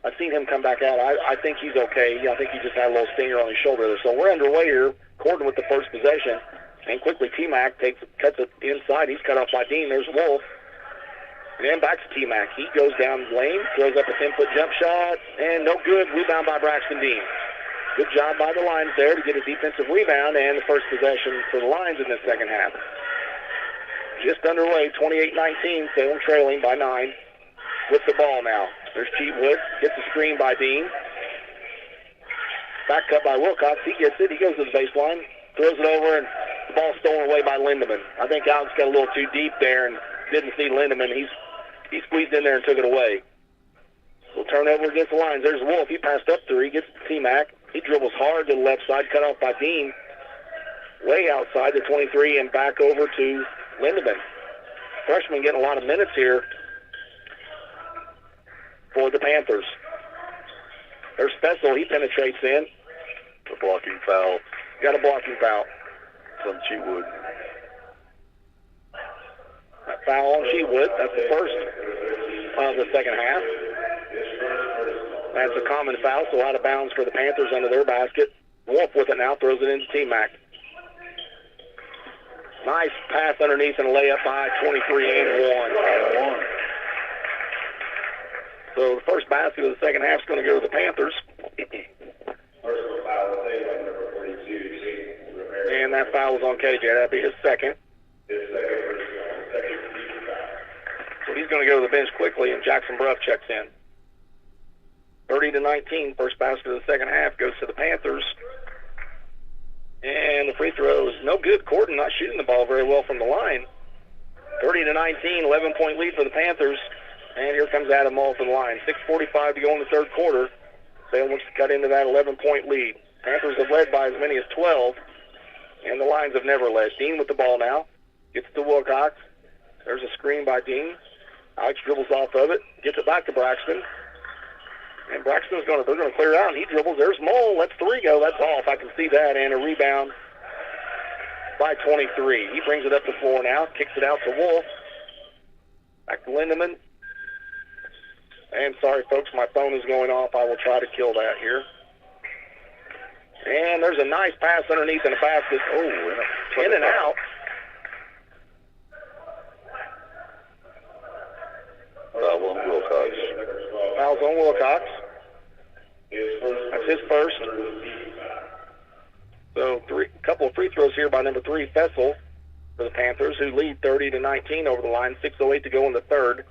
I've seen him come back out. I think he's okay. I think he just had a little stinger on his shoulder there. So we're underway here. Corydon with the first possession. And quickly T-Mac cuts it inside. He's cut off by Dean. There's Wolf. And then back to T-Mac. He goes down the lane, throws up a 10-foot jump shot, and no good. Rebound by Braxton Dean. Good job by the Lions there to get a defensive rebound and the first possession for the Lions in the second half. Just underway, 28-19, Salem trailing by 9 with the ball now. There's Cheatwood, gets a screen by Dean. Back cut by Wilcox. He gets it. He goes to the baseline, throws it over, and the ball's stolen away by Lindemann. I think Alex got a little too deep there and didn't see Lindemann. He squeezed in there and took it away. We'll turn over against the Lions. There's Wolf. He passed up 3, gets to T-Mac. He dribbles hard to the left side, cut off by Dean. Way outside the 23 and back over to Lindemann. Freshman getting a lot of minutes here for the Panthers. There's Fessel. He penetrates in. A blocking foul. Got a blocking foul. From Cheatwood. That foul on Cheatwood. That's the first of the second half. That's a common foul, so out of bounds for the Panthers under their basket. Wolf with it now, throws it into T-Mac. Nice pass underneath and a layup by 23 and 1. So the first basket of the second half is going to go to the Panthers. And that foul was on KJ. That'd be his second. So he's going to go to the bench quickly, and Jackson Bruff checks in. 30-19, first basket of the second half goes to the Panthers. And the free throw is no good. Corydon not shooting the ball very well from the line. 30-19, 11-point lead for the Panthers. And here comes Adam Mull from the line. 6:45 to go in the third quarter. Salem looks to cut into that 11-point lead. Panthers have led by as many as 12, and the Lions have never led. Dean with the ball now. Gets to Wilcox. There's a screen by Dean. Alex dribbles off of it. Gets it back to Braxton. And Braxton's they're going to clear out, and he dribbles. There's Mull. Lets 3 go. That's off. I can see that. And a rebound by 23. He brings it up the floor now. Kicks it out to Wolf. Back to Lindemann. And sorry, folks, my phone is going off. I will try to kill that here. And there's a nice pass underneath in the basket. Oh, in and out. Foul on Wilcox. Fouls on Wilcox. That's his first. So a couple of free throws here by number 3, Fessel, for the Panthers, who lead 30-19 over the line. 6:08 to go in the third.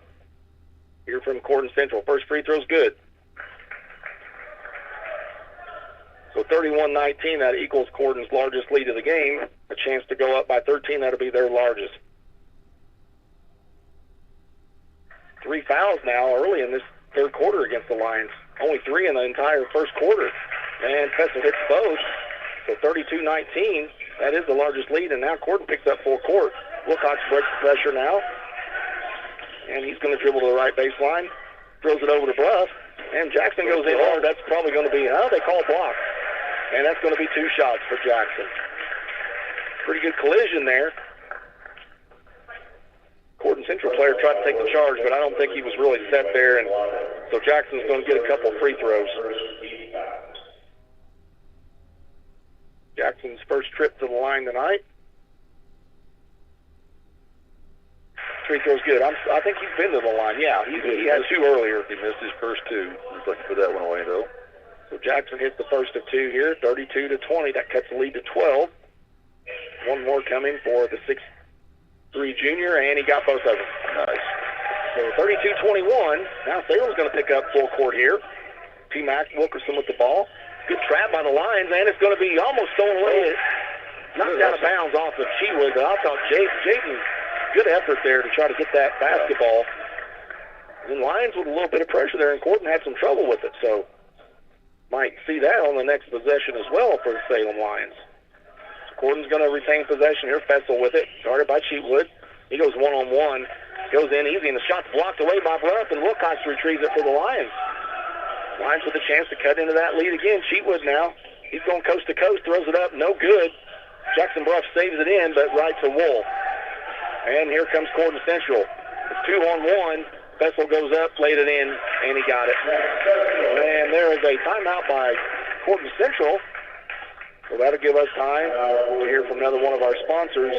Here from Corydon Central. First free throw's good. So 31-19, that equals Corydon's largest lead of the game. A chance to go up by 13, that'll be their largest. 3 fouls now early in this third quarter against the Lions. Only 3 in the entire first quarter. And Fessel hits both. So 32-19, that is the largest lead, and now Corydon picks up full court. Wilcox breaks the pressure now. And he's going to dribble to the right baseline. Throws it over to Bruff. And Jackson goes in hard. That's probably going to be, they call a block. And that's going to be 2 shots for Jackson. Pretty good collision there. Corydon Central player tried to take the charge, but I don't think he was really set there. And so Jackson's going to get a couple free throws. Jackson's first trip to the line tonight. Free throw's good. I think he's been to the line. Yeah, he had 2 earlier. He missed his first 2. Looks like he put that one away, though. So Jackson hits the first of 2 here, 32-20. That cuts the lead to 12. One more coming for the 6'3" junior, and he got both of them. Nice. So 32-21. Now Salem's going to pick up full court here. T-Mac Wilkerson with the ball. Good trap by the Lions, and it's going to be almost stolen away. Knocked out of bounds off of Cheatwood, but I thought Jaden, good effort there to try to get that basketball. And Lions with a little bit of pressure there, and Corydon had some trouble with it, so might see that on the next possession as well for the Salem Lions. Corydon's going to retain possession here. Fessel with it, guarded by Cheatwood. He goes one-on-one, goes in easy, and the shot's blocked away by Bruff, and Wilcox retrieves it for the Lions. Lions with a chance to cut into that lead again. Cheatwood now, he's going coast to coast, throws it up, no good. Jackson Bruff saves it in, but right to Wolf. And here comes Corydon Central. It's 2-on-1. Fessel goes up, laid it in, and he got it. And there is a timeout by Corydon Central. So that'll give us time to hear from another one of our sponsors.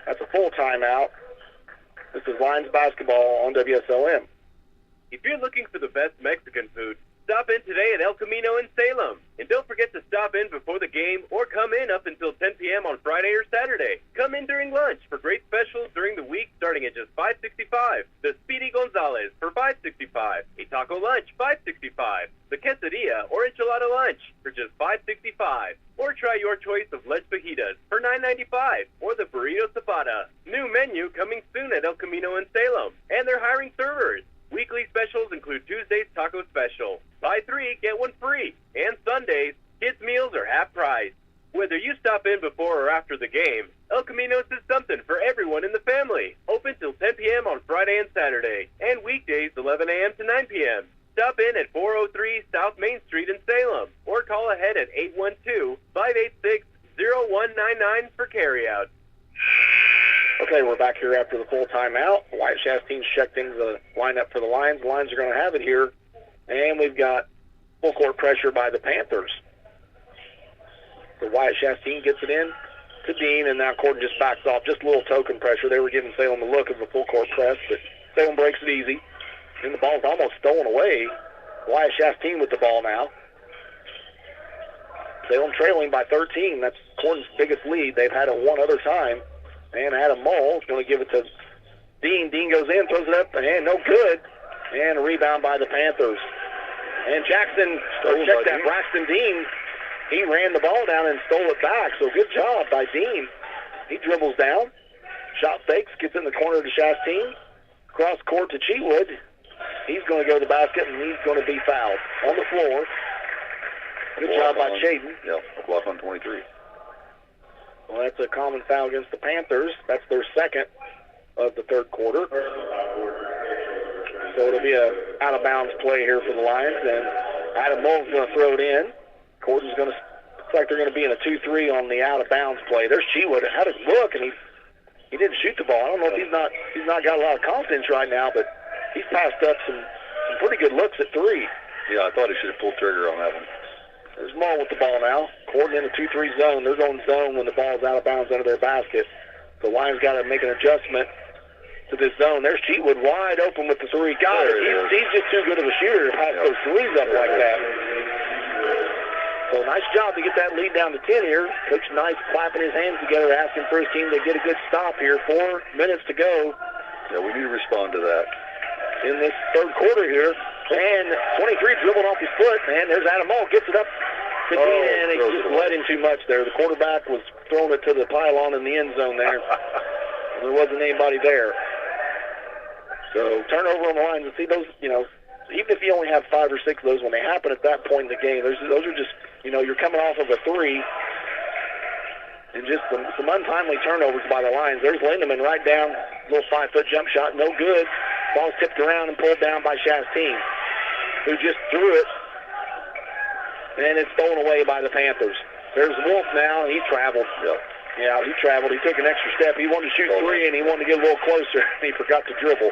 That's a full timeout. This is Lions basketball on WSLM. If you're looking for the best Mexican food, stop in today at El Camino in Salem. And don't forget to stop in before the game or come in up until 10 p.m. on Friday or Saturday. Come in during lunch for great specials during the week starting at just $5.65. The Speedy Gonzalez for $5.65. A taco lunch, $5.65. The quesadilla or enchilada lunch for just $5.65. Or try your choice of leche fajitas for $9.95. Or the burrito zapata. New menu coming soon at El Camino in Salem. And they're hiring servers. Weekly specials include Tuesday's taco special. Buy 3, get 1 free. And Sundays, kids' meals are half price. Whether you stop in before or after the game, El Camino's is something for everyone in the family. Open till 10 p.m. on Friday and Saturday. And weekdays 11 a.m. to 9 p.m. Stop in at 403 South Main Street in Salem. Or call ahead at 812-586-0199 for carryout. Okay, we're back here after the full timeout. Wyatt Chastain's checked into the lineup for the Lions. The Lions are going to have it here. And we've got full court pressure by the Panthers. So Wyatt Chastain gets it in to Dean, and now Corydon just backs off. Just a little token pressure. They were giving Salem the look of a full court press, but Salem breaks it easy. And the ball's almost stolen away. Wyatt Chastain with the ball now. Salem trailing by 13. That's Corydon's biggest lead. They've had it one other time. And Adam Mull is going to give it to Dean. Dean goes in, throws it up, and no good. And a rebound by the Panthers. And Jackson, check that, Braxton Dean, he ran the ball down and stole it back. So good job by Dean. He dribbles down, shot fakes, gets in the corner to Chastain, cross court to Cheatwood. He's going to go to the basket, and he's going to be fouled on the floor. Good job by Shaden. Yeah, a block on 23. Well, that's a common foul against the Panthers. That's their second of the third quarter. So it'll be a out-of-bounds play here for the Lions, and Adam Mull's going to throw it in. Corydon's going to, looks like they're going to be in a 2-3 on the out-of-bounds play. There's Cheatwood. Had a look, and he didn't shoot the ball. I don't know if he's not got a lot of confidence right now, but he's passed up some pretty good looks at 3. Yeah, I thought he should have pulled trigger on that one. There's Mull with the ball now. Corydon in a 2-3 zone. They're going zone when the ball's out of bounds under their basket. The Lions got to make an adjustment to this zone. There's Cheatwood wide open with the 3. Got it. He's just too good of a shooter to pass those 3s up like that. So nice job to get that lead down to 10 here. Coach Nice clapping his hands together, asking for his team to get a good stop here. 4 minutes to go. Yeah, we need to respond to that. In this third quarter here. And 23 dribbled off his foot, and there's Adam Mull. Gets it up to Dean, and he just led him too much there. The quarterback was throwing it to the pylon in the end zone there. There wasn't anybody there. So turnover on the Lions. And see those, even if you only have 5 or 6 of those, when they happen at that point in the game, those are just, you're coming off of a 3. And just some untimely turnovers by the Lions. There's Lindemann right down, little 5-foot jump shot, no good. Ball's tipped around and pulled down by Chastain, who just threw it, and it's stolen away by the Panthers. There's Wolf now, and he traveled. Yeah, he traveled. He took an extra step. He wanted to shoot 3, and he wanted to get a little closer, and he forgot to dribble.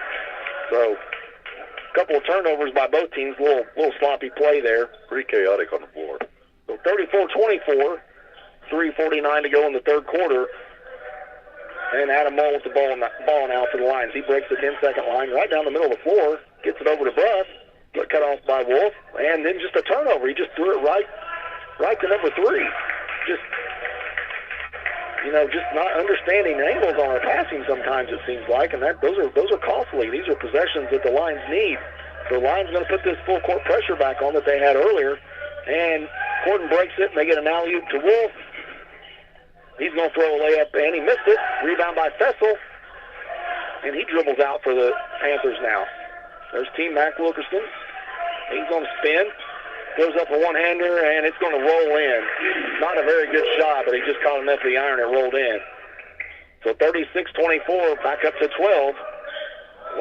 So a couple of turnovers by both teams, little sloppy play there. Pretty chaotic on the floor. So 34-24, 3:49 to go in the third quarter. And Adam Mull with the ball now for the Lions. He breaks the 10-second line right down the middle of the floor, gets it over to Bruss, but cut off by Wolf, and then just a turnover. He just threw it right to number 3. Just not understanding angles on our passing sometimes, it seems like, and those are costly. These are possessions that the Lions need. So the Lions going to put this full court pressure back on that they had earlier, and Corydon breaks it, and they get an alley-oop to Wolf. He's going to throw a layup, and he missed it. Rebound by Fessel, and he dribbles out for the Panthers now. There's Team Mac Wilkerson. He's going to spin, goes up a one-hander, and it's going to roll in. Not a very good shot, but he just caught enough of the iron and rolled in. So 36-24, back up to 12.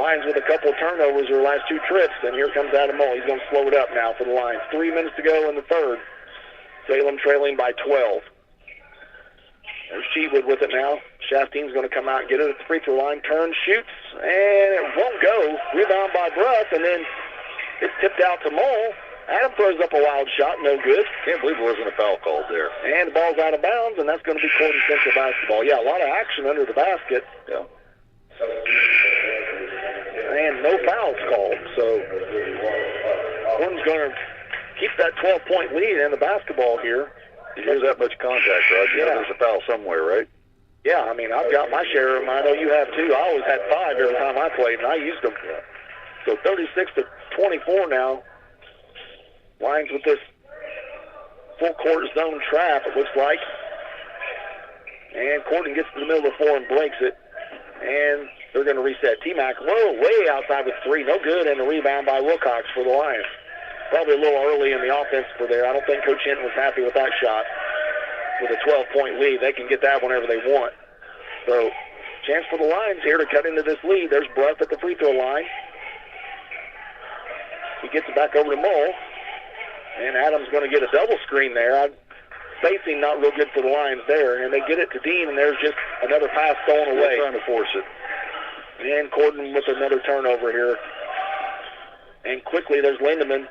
Lions with a couple of turnovers their last 2 trips, and here comes Adam Mull. He's going to slow it up now for the Lions. 3 minutes to go in the third. Salem trailing by 12. There's Cheatwood with it now. Chastain's going to come out and get it at the free throw line. Turns, shoots, and it won't go. Rebound by Bruss, and then It's tipped out to Mole. Adam throws up a wild shot, no good. Can't believe there wasn't a foul called there. And the ball's out of bounds, and that's going to be Corydon Central basketball. Yeah, a lot of action under the basket. Yeah. And no fouls called, so Corydon's going to keep that 12-point lead in the basketball here. You hear that much contact, Rod? You know there's a foul somewhere, right? Yeah, I mean, I've got my share of them. I know you have too. I always had 5 every time I played, and I used them. So 36-24 now. Lions with this full-court zone trap, it looks like. And Corydon gets to the middle of the floor and breaks it. And they're going to reset. T-Mac way outside with 3. No good, and a rebound by Wilcox for the Lions. Probably a little early in the offense for there. I don't think Coach Hinton was happy with that shot. With a 12-point lead, they can get that whenever they want. So, chance for the Lions here to cut into this lead. There's Bruff at the free throw line. He gets it back over to Mole. And Adams going to get a double screen there. Spacing not real good for the Lions there. And they get it to Dean, and there's just another pass stolen away. They're trying to force it. And Corydon with another turnover here. And quickly, there's Lindemann.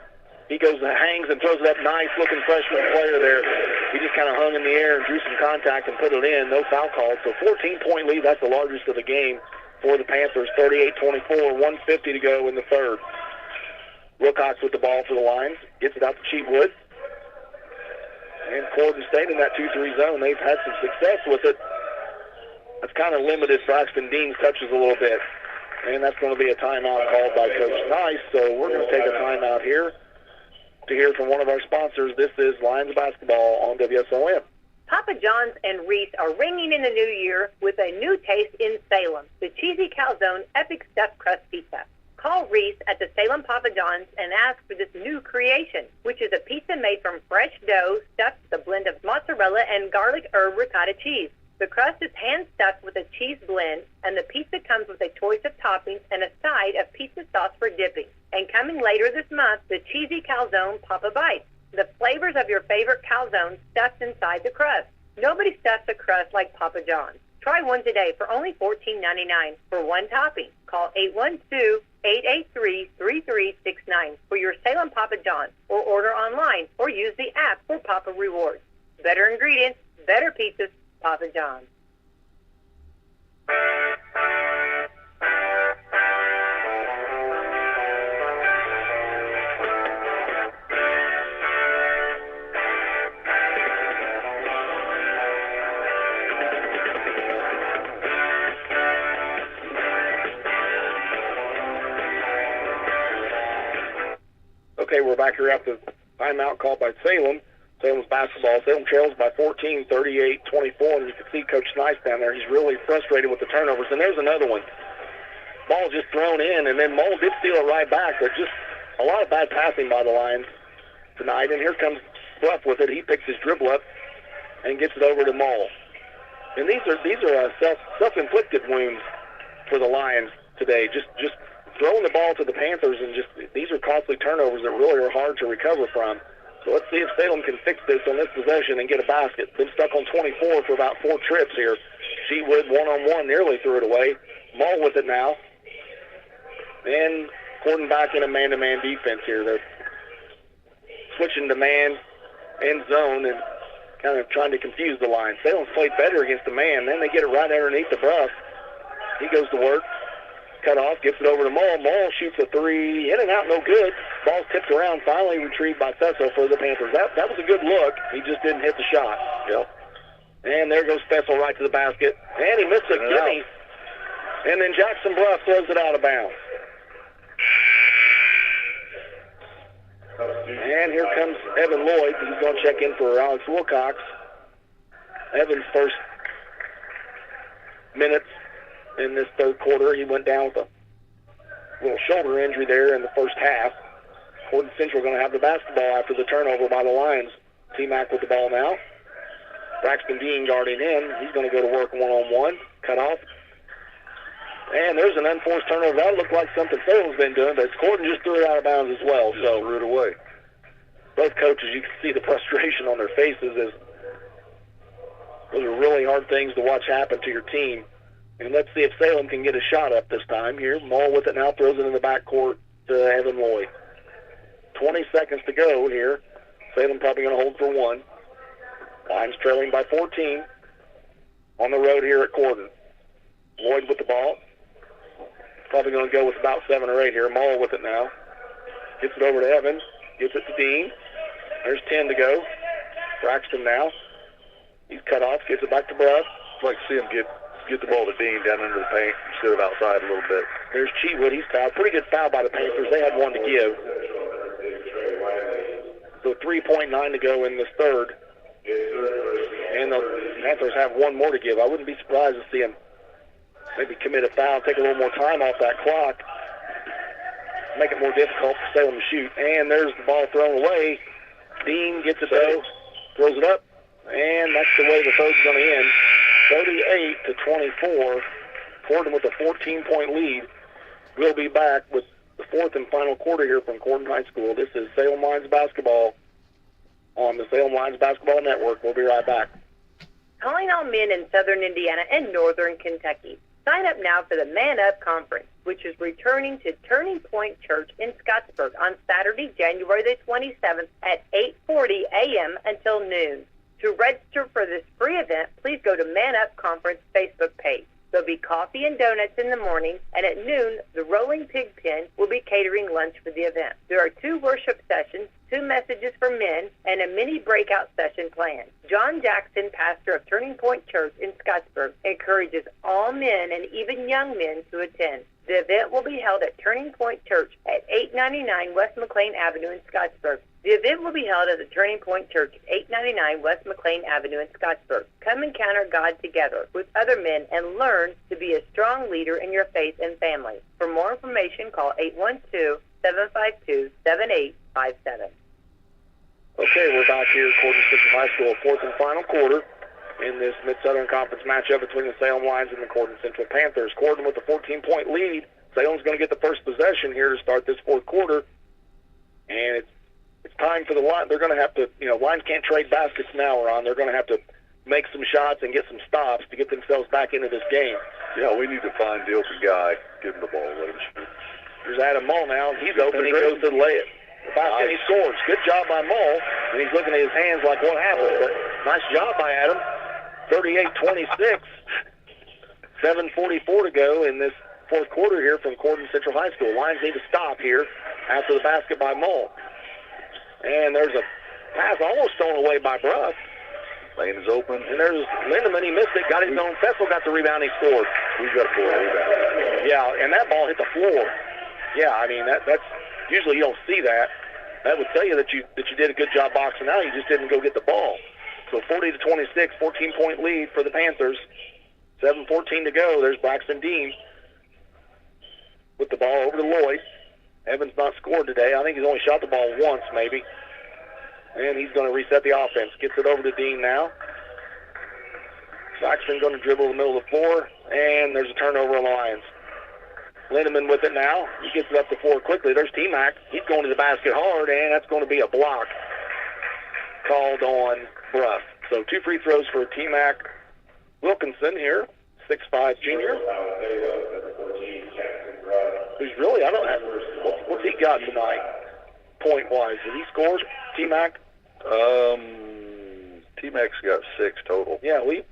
He goes and hangs and throws it up. Nice-looking freshman player there. He just kind of hung in the air and drew some contact and put it in. No foul called. So 14-point lead. That's the largest of the game for the Panthers. 38-24, 1:50 to go in the third. Wilcox with the ball for the Lions. Gets it out to Cheatwood. And Corydon stayed in that 2-3 zone. They've had some success with it. That's kind of limited Braxton Dean's touches a little bit. And that's going to be a timeout called by Coach Nice. So we're going to take a timeout here to hear from one of our sponsors. This is Lions basketball on WSLM. Papa John's and Reese are ringing in the new year with a new taste in Salem, the Cheesy Calzone Epic Stuffed Crust Pizza. Call Reese at the Salem Papa John's and ask for this new creation, which is a pizza made from fresh dough stuffed with a blend of mozzarella and garlic herb ricotta cheese. The crust is hand-stuffed with a cheese blend, and the pizza comes with a choice of toppings and a side of pizza sauce for dipping. And coming later this month, the Cheesy Calzone Papa Bites, the flavors of your favorite calzone stuffed inside the crust. Nobody stuffs a crust like Papa John's. Try one today for only $14.99 for one topping. Call 812-883-3369 for your Salem Papa John's, or order online or use the app for Papa Rewards. Better ingredients, better pizzas, Papa John's. Okay, we're back here after the timeout called by Salem. Salem's basketball. Salem trails by 14, 38-24, and you can see Coach Nice down there. He's really frustrated with the turnovers. And there's another one. Ball just thrown in, and then Mole did steal it right back. But just a lot of bad passing by the Lions tonight. And here comes Bruff with it. He picks his dribble up and gets it over to Mole. And these are self-inflicted wounds for the Lions today. Just throwing the ball to the Panthers, and these are costly turnovers that really are hard to recover from. So let's see if Salem can fix this on this possession and get a basket. Been stuck on 24 for about 4 trips here. Cheatwood one-on-one nearly threw it away. Mole with it now. And Corydon back in a man-to-man defense here. They're switching to man and zone and kind of trying to confuse the line. Salem's played better against the man. Then they get it right underneath the Bruff. He goes to work. Cut off, gets it over to Mole. Mole shoots a 3, in and out, no good. Ball's tipped around, finally retrieved by Fesso for the Panthers. That was a good look. He just didn't hit the shot. Yep. And there goes Fesso right to the basket. And he missed a gimme. And then Jackson Bruff throws it out of bounds. And here comes Evan Lloyd. He's going to check in for Alex Wilcox. Evan's first minutes in this third quarter. He went down with a little shoulder injury there in the first half. Corydon Central going to have the basketball after the turnover by the Lions. T-Mac with the ball now. Braxton Dean guarding in. He's going to go to work one-on-one. Cut off. And there's an unforced turnover. That looked like something Salem's been doing, but Corydon just threw it out of bounds as well. So threw it away. Both coaches, you can see the frustration on their faces as those are really hard things to watch happen to your team. And let's see if Salem can get a shot up this time here. Mole with it now, throws it in the backcourt to Evan Lloyd. 20 seconds to go here. Salem probably going to hold for 1. Lions trailing by 14 on the road here at Corydon. Lloyd with the ball. Probably going to go with about 7 or 8 here. Mull with it now. Gets it over to Evans. Gets it to Dean. There's 10 to go. Braxton now. He's cut off. Gets it back to Bruff. I'd like to see him get the ball to Dean down under the paint instead of outside a little bit. There's Cheatwood. He's fouled. Pretty good foul by the Panthers. They had 1 to give. So 3.9 to go in this third. And the Panthers have 1 more to give. I wouldn't be surprised to see him maybe commit a foul, take a little more time off that clock, make it more difficult for Salem to shoot. And there's the ball thrown away. Dean gets it though, throws it up, and that's the way the third's going to end. 38-24. Corydon with a 14-point lead. We'll be back with the 4th and final quarter here from Corydon High School. This is Salem Lions basketball on the Salem Lions Basketball Network. We'll be right back. Calling all men in southern Indiana and northern Kentucky. Sign up now for the Man Up Conference, which is returning to Turning Point Church in Scottsburg on Saturday, January the 27th at 8:40 a.m. until noon. To register for this free event, please go to Man Up Conference Facebook page. There'll be coffee and donuts in the morning, and at noon, the Rolling Pig Pen will be catering lunch for the event. There are 2 worship sessions, 2 messages for men, and a mini breakout session planned. John Jackson, pastor of Turning Point Church in Scottsburg, encourages all men and even young men to attend. The event will be held at Turning Point Church at 899 West McLean Avenue in Scottsburg. The event will be held at the Turning Point Church at 899 West McLean Avenue in Scottsburg. Come encounter God together with other men and learn to be a strong leader in your faith and family. For more information, call 812-752-7857. Okay, we're back here at Corydon Central High School, 4th and final quarter in this Mid-Southern Conference matchup between the Salem Lions and the Corydon Central Panthers. Corydon with a 14-point lead. Salem's going to get the first possession here to start this 4th quarter. And it's time for the Lions. They're going to have to, Lions can't trade baskets now, Ron. They're going to have to make some shots and get some stops to get themselves back into this game. Yeah, we need to find the open guy, give him the ball, let him shoot. Here's Adam Mull now. He's open. He goes to the layup. Basket, he scores. Good job by Mull. And he's looking at his hands like, what happened? But nice job by Adam. 38-26. 7:44 to go in this 4th quarter here from Corydon Central High School. Lions need to stop here after the basket by Mull. And there's a pass almost thrown away by Bruff. Lane is open. And there's Lindemann. He missed it. Got his own. Fessel got the rebound. He scored. We've got a 4 rebound. Yeah, and that ball hit the floor. Yeah, I mean, that's usually you don't see that. That would tell you that you did a good job boxing out. You just didn't go get the ball. So 40-26, 14-point lead for the Panthers. 7:14 to go. There's Braxton Dean with the ball over to Lloyd. Evans not scored today. I think he's only shot the ball once, maybe. And he's going to reset the offense. Gets it over to Dean now. Braxton going to dribble the middle of the floor, and there's a turnover on the Lions. Lindemann with it now. He gets it up the floor quickly. There's T-Mac. He's going to the basket hard, and that's going to be a block called on Bruff. So 2 free throws for T-Mac Wilkinson here, 6'5" junior. Who's really, I don't know, what's he got tonight, point-wise? Did he score, T-Mac? T-Mac's got 6 total. Yeah, we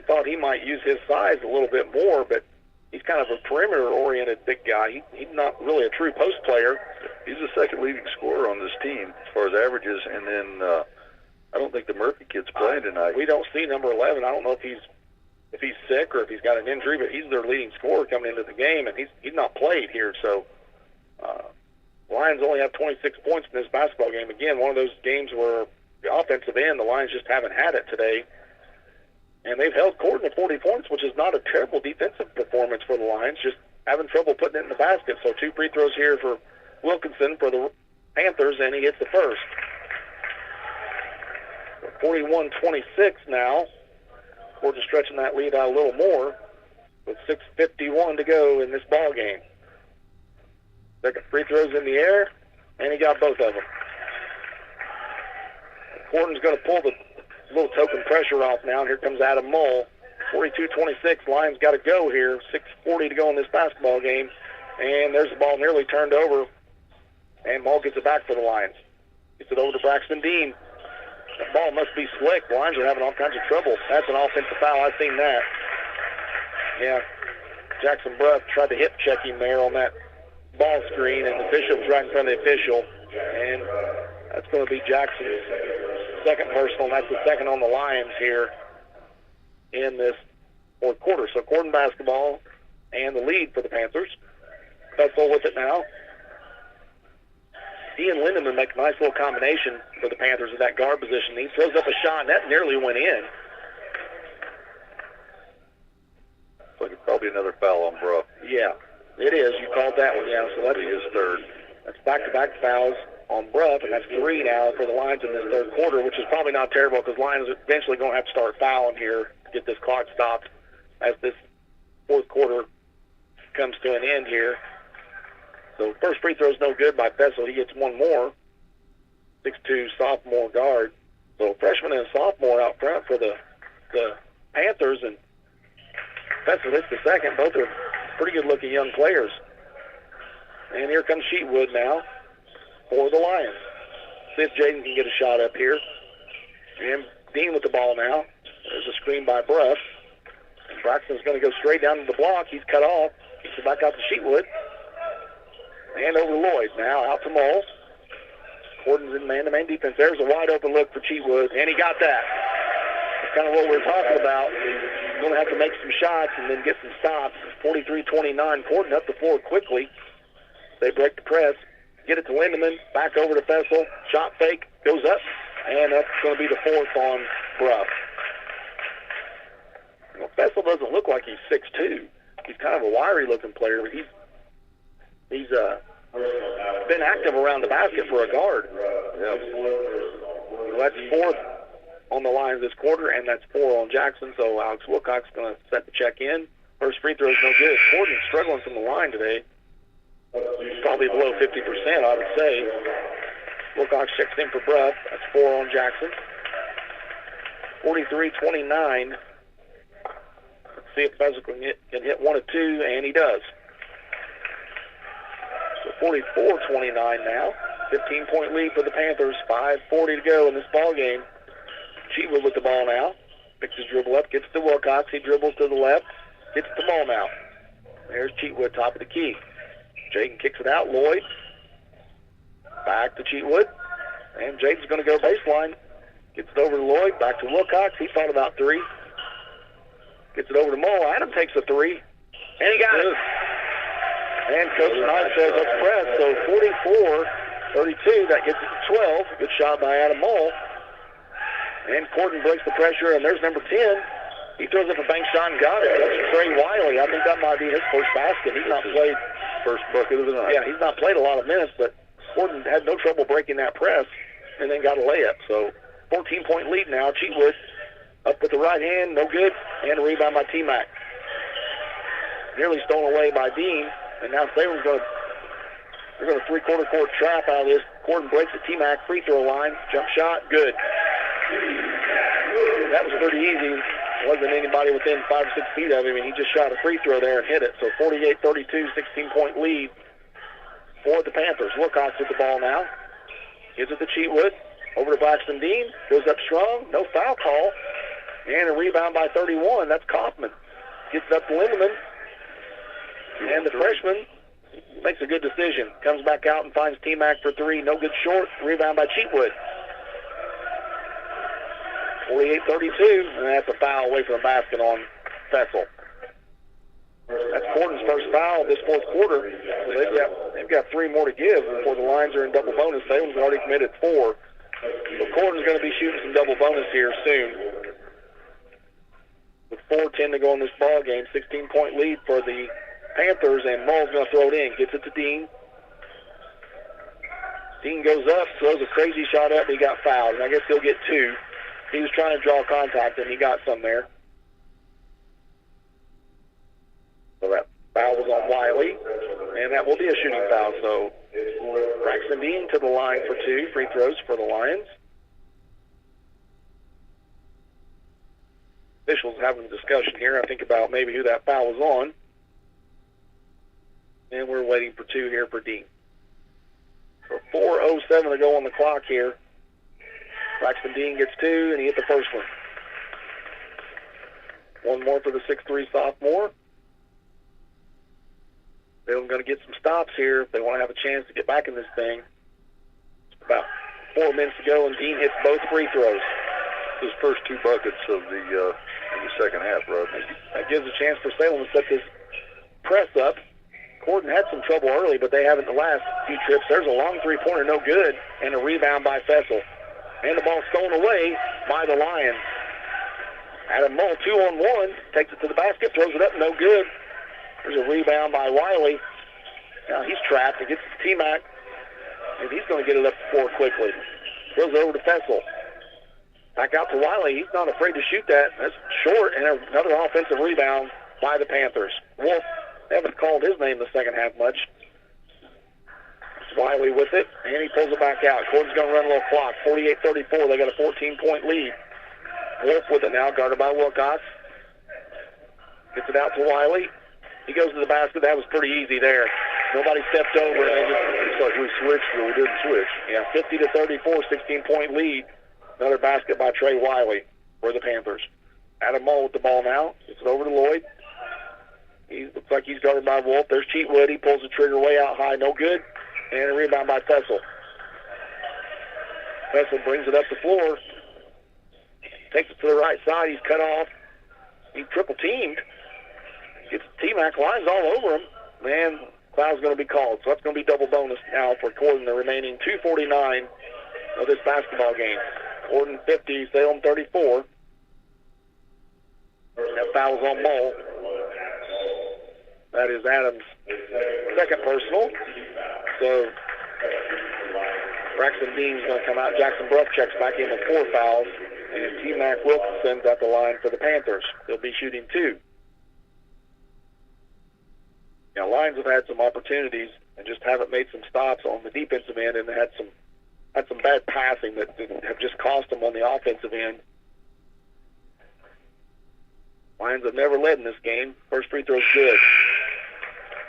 thought he might use his size a little bit more, but he's kind of a perimeter-oriented big guy. He's not really a true post player. He's the 2nd leading scorer on this team as far as averages, and then I don't think the Murphy kid's playing tonight. We don't see number 11. I don't know if he's sick or if he's got an injury, but he's their leading scorer coming into the game, and he's not played here. So Lions only have 26 points in this basketball game. Again, one of those games where the offensive end, the Lions just haven't had it today. And they've held Corydon to 40 points, which is not a terrible defensive performance for the Lions, just having trouble putting it in the basket. So 2 free throws here for Wilkinson for the Panthers, and he hits the first. 41-26 now. Corydon stretching that lead out a little more with 6:51 to go in this ball game. Second free throws in the air, and he got both of them. Corydon's going to pull the little token pressure off now, and here comes Adam Mull. 42-26, Lions got to go here. 6:40 to go in this basketball game, and there's the ball nearly turned over. And Mull gets it back for the Lions. Gets it over to Braxton Dean. That ball must be slick. The Lions are having all kinds of trouble. That's an offensive foul. I've seen that. Yeah. Jackson Bruff tried to hip check him there on that ball screen, and the official was right in front of the official. And that's going to be Jackson's second personal, and that's the second on the Lions here in this fourth quarter. So Corydon basketball and the lead for the Panthers. Bethel with it now. Ian Lindemann make a nice little combination for the Panthers in that guard position. He throws up a shot, and that nearly went in. So it's probably another foul on Bruff. Yeah, it is. You called that one, yeah. So that's his third. That's back-to-back fouls on Bruff, and that's 3 now for the Lions in this third quarter, which is probably not terrible because Lions are eventually going to have to start fouling here to get this clock stopped as this fourth quarter comes to an end here. So first free throw is no good by Fessel. He gets one more. 6'2" sophomore guard. So freshman and sophomore out front for the Panthers, and Fessel hits the second. Both are pretty good-looking young players. And here comes Sheetwood now for the Lions. See if Jaden can get a shot up here. And Dean with the ball now. There's a screen by Bruff. And Braxton's going to go straight down to the block. He's cut off. Gets it back out to Sheetwood. And over to Lloyd. Now out to Mull. Corydon's in man-to-man defense. There's a wide-open look for Cheatwood, and he got that. That's kind of what we're talking about. He's going to have to make some shots and then get some stops. 43-29. Corydon up the floor quickly. They break the press. Get it to Lindemann. Back over to Fessel. Shot fake. Goes up. And that's going to be the fourth on Bruff. Well, Fessel doesn't look like he's 6'2". He's kind of a wiry-looking player, but he's been active around the basket for a guard. Yep. So that's fourth on the Lions this quarter, and that's 4 on Jackson. So Alex Wilcox is going to set the check in. First free throw is no good. Corydon's struggling from the line today. Probably below 50%, I would say. Wilcox checks in for Bruff. That's 4 on Jackson. 43-29. Let's see if Fessel can hit 1 of 2, and he does. So 44-29 now. 15-point lead for the Panthers. 5:40 to go in this ball game. Cheatwood with the ball now. Picks his dribble up, gets to Wilcox. He dribbles to the left. Gets the ball now. There's Cheatwood, top of the key. Jaden kicks it out. Lloyd. Back to Cheatwood. And Jaden's going to go baseline. Gets it over to Lloyd. Back to Wilcox. He thought about 3. Gets it over to Mull. Adam takes a 3. And he got it. And Coach Knight says let's press. So 44-32. That gets it to 12. Good shot by Adam Mull. And Corydon breaks the pressure. And there's number 10. He throws up a bank shot and got it. That's Trey Wiley. I think that might be his first basket. He's not played. First bucket of the night. Yeah, he's not played a lot of minutes, but Corydon had no trouble breaking that press and then got a layup. So 14-point lead now. Cheatwood up with the right hand, no good, and a rebound by T-Mac. Nearly stolen away by Dean, and now Salem's going to three-quarter court trap out of this. Corydon breaks the T-Mac free throw line. Jump shot, good. That was pretty easy. Wasn't anybody within 5 or 6 feet of him, and he just shot a free throw there and hit it. So 48-32, 16-point lead for the Panthers. Wilcox with the ball now. Gives it to Cheatwood. Over to Braxton Dean. Goes up strong. No foul call. And a rebound by 31. That's Kaufman. Gets it up to Lindemann. And the freshman makes a good decision. Comes back out and finds T-Mac for 3. No good short. Rebound by Cheatwood. 48-32, and that's a foul away from the basket on Fessel. That's Corydon's first foul this fourth quarter. So they've got 3 more to give before the Lions are in double bonus. Salem's already committed 4. So Corydon's going to be shooting some double bonus here soon. With 4:10 to go in this ball game, 16-point lead for the Panthers, and Mull's going to throw it in. Gets it to Dean. Dean goes up, throws a crazy shot up, and he got fouled. And I guess he'll get 2. He was trying to draw contact, and he got some there. So that foul was on Wiley, and that will be a shooting foul. So Braxton Dean to the line for 2 free throws for the Lions. Officials having a discussion here, I think, about maybe who that foul was on. And we're waiting for 2 here for Dean. So 4:07 to go on the clock here. Braxton Dean gets 2, and he hit the first one. One more for the 6'3" sophomore. They're going to get some stops here if they want to have a chance to get back in this thing. It's about 4 minutes to go, and Dean hits both free throws. His first 2 buckets of the second half, Rodney. That gives a chance for Salem to set this press up. Corydon had some trouble early, but they haven't the last few trips. There's a long three-pointer, no good, and a rebound by Fessel. And the ball stolen away by the Lions. Adam Mull, 2-on-1, takes it to the basket, throws it up, no good. There's a rebound by Wiley. Now he's trapped. He gets to T-Mac, and he's going to get it up the floor quickly. Throws it over to Fessel. Back out to Wiley. He's not afraid to shoot that. That's short, and another offensive rebound by the Panthers. Wolf, they haven't called his name the second half much. Wiley with it, and he pulls it back out. Corydon's going to run a little clock. 48-34. They got a 14-point lead. Wolf with it now, guarded by Wilcox. Gets it out to Wiley. He goes to the basket. That was pretty easy there. Nobody stepped over. It's like we switched, but we didn't switch. Yeah, 50-34, 16-point lead. Another basket by Trey Wiley for the Panthers. Adam Mull with the ball now. Gets it over to Lloyd. He looks like he's guarded by Wolf. There's Cheatwood. He pulls the trigger way out high. No good. And a rebound by Fessel. Fessel brings it up the floor. Takes it to the right side. He's cut off. He's triple-teamed. Gets T-Mac, lines all over him. Man, foul's going to be called. So that's going to be double bonus now for Corydon, the remaining 2:49 of this basketball game. Corydon 50, Salem 34. That foul's on Mull. That is Adams' second personal. So Braxton Dean's going to come out. Jackson Bruff checks back in with 4 fouls. And T-Mac Wilkinson's at the line for the Panthers. They'll be shooting 2. Now, Lions have had some opportunities and just haven't made some stops on the defensive end, and had some bad passing that have just cost them on the offensive end. Lions have never led in this game. First free throw's good.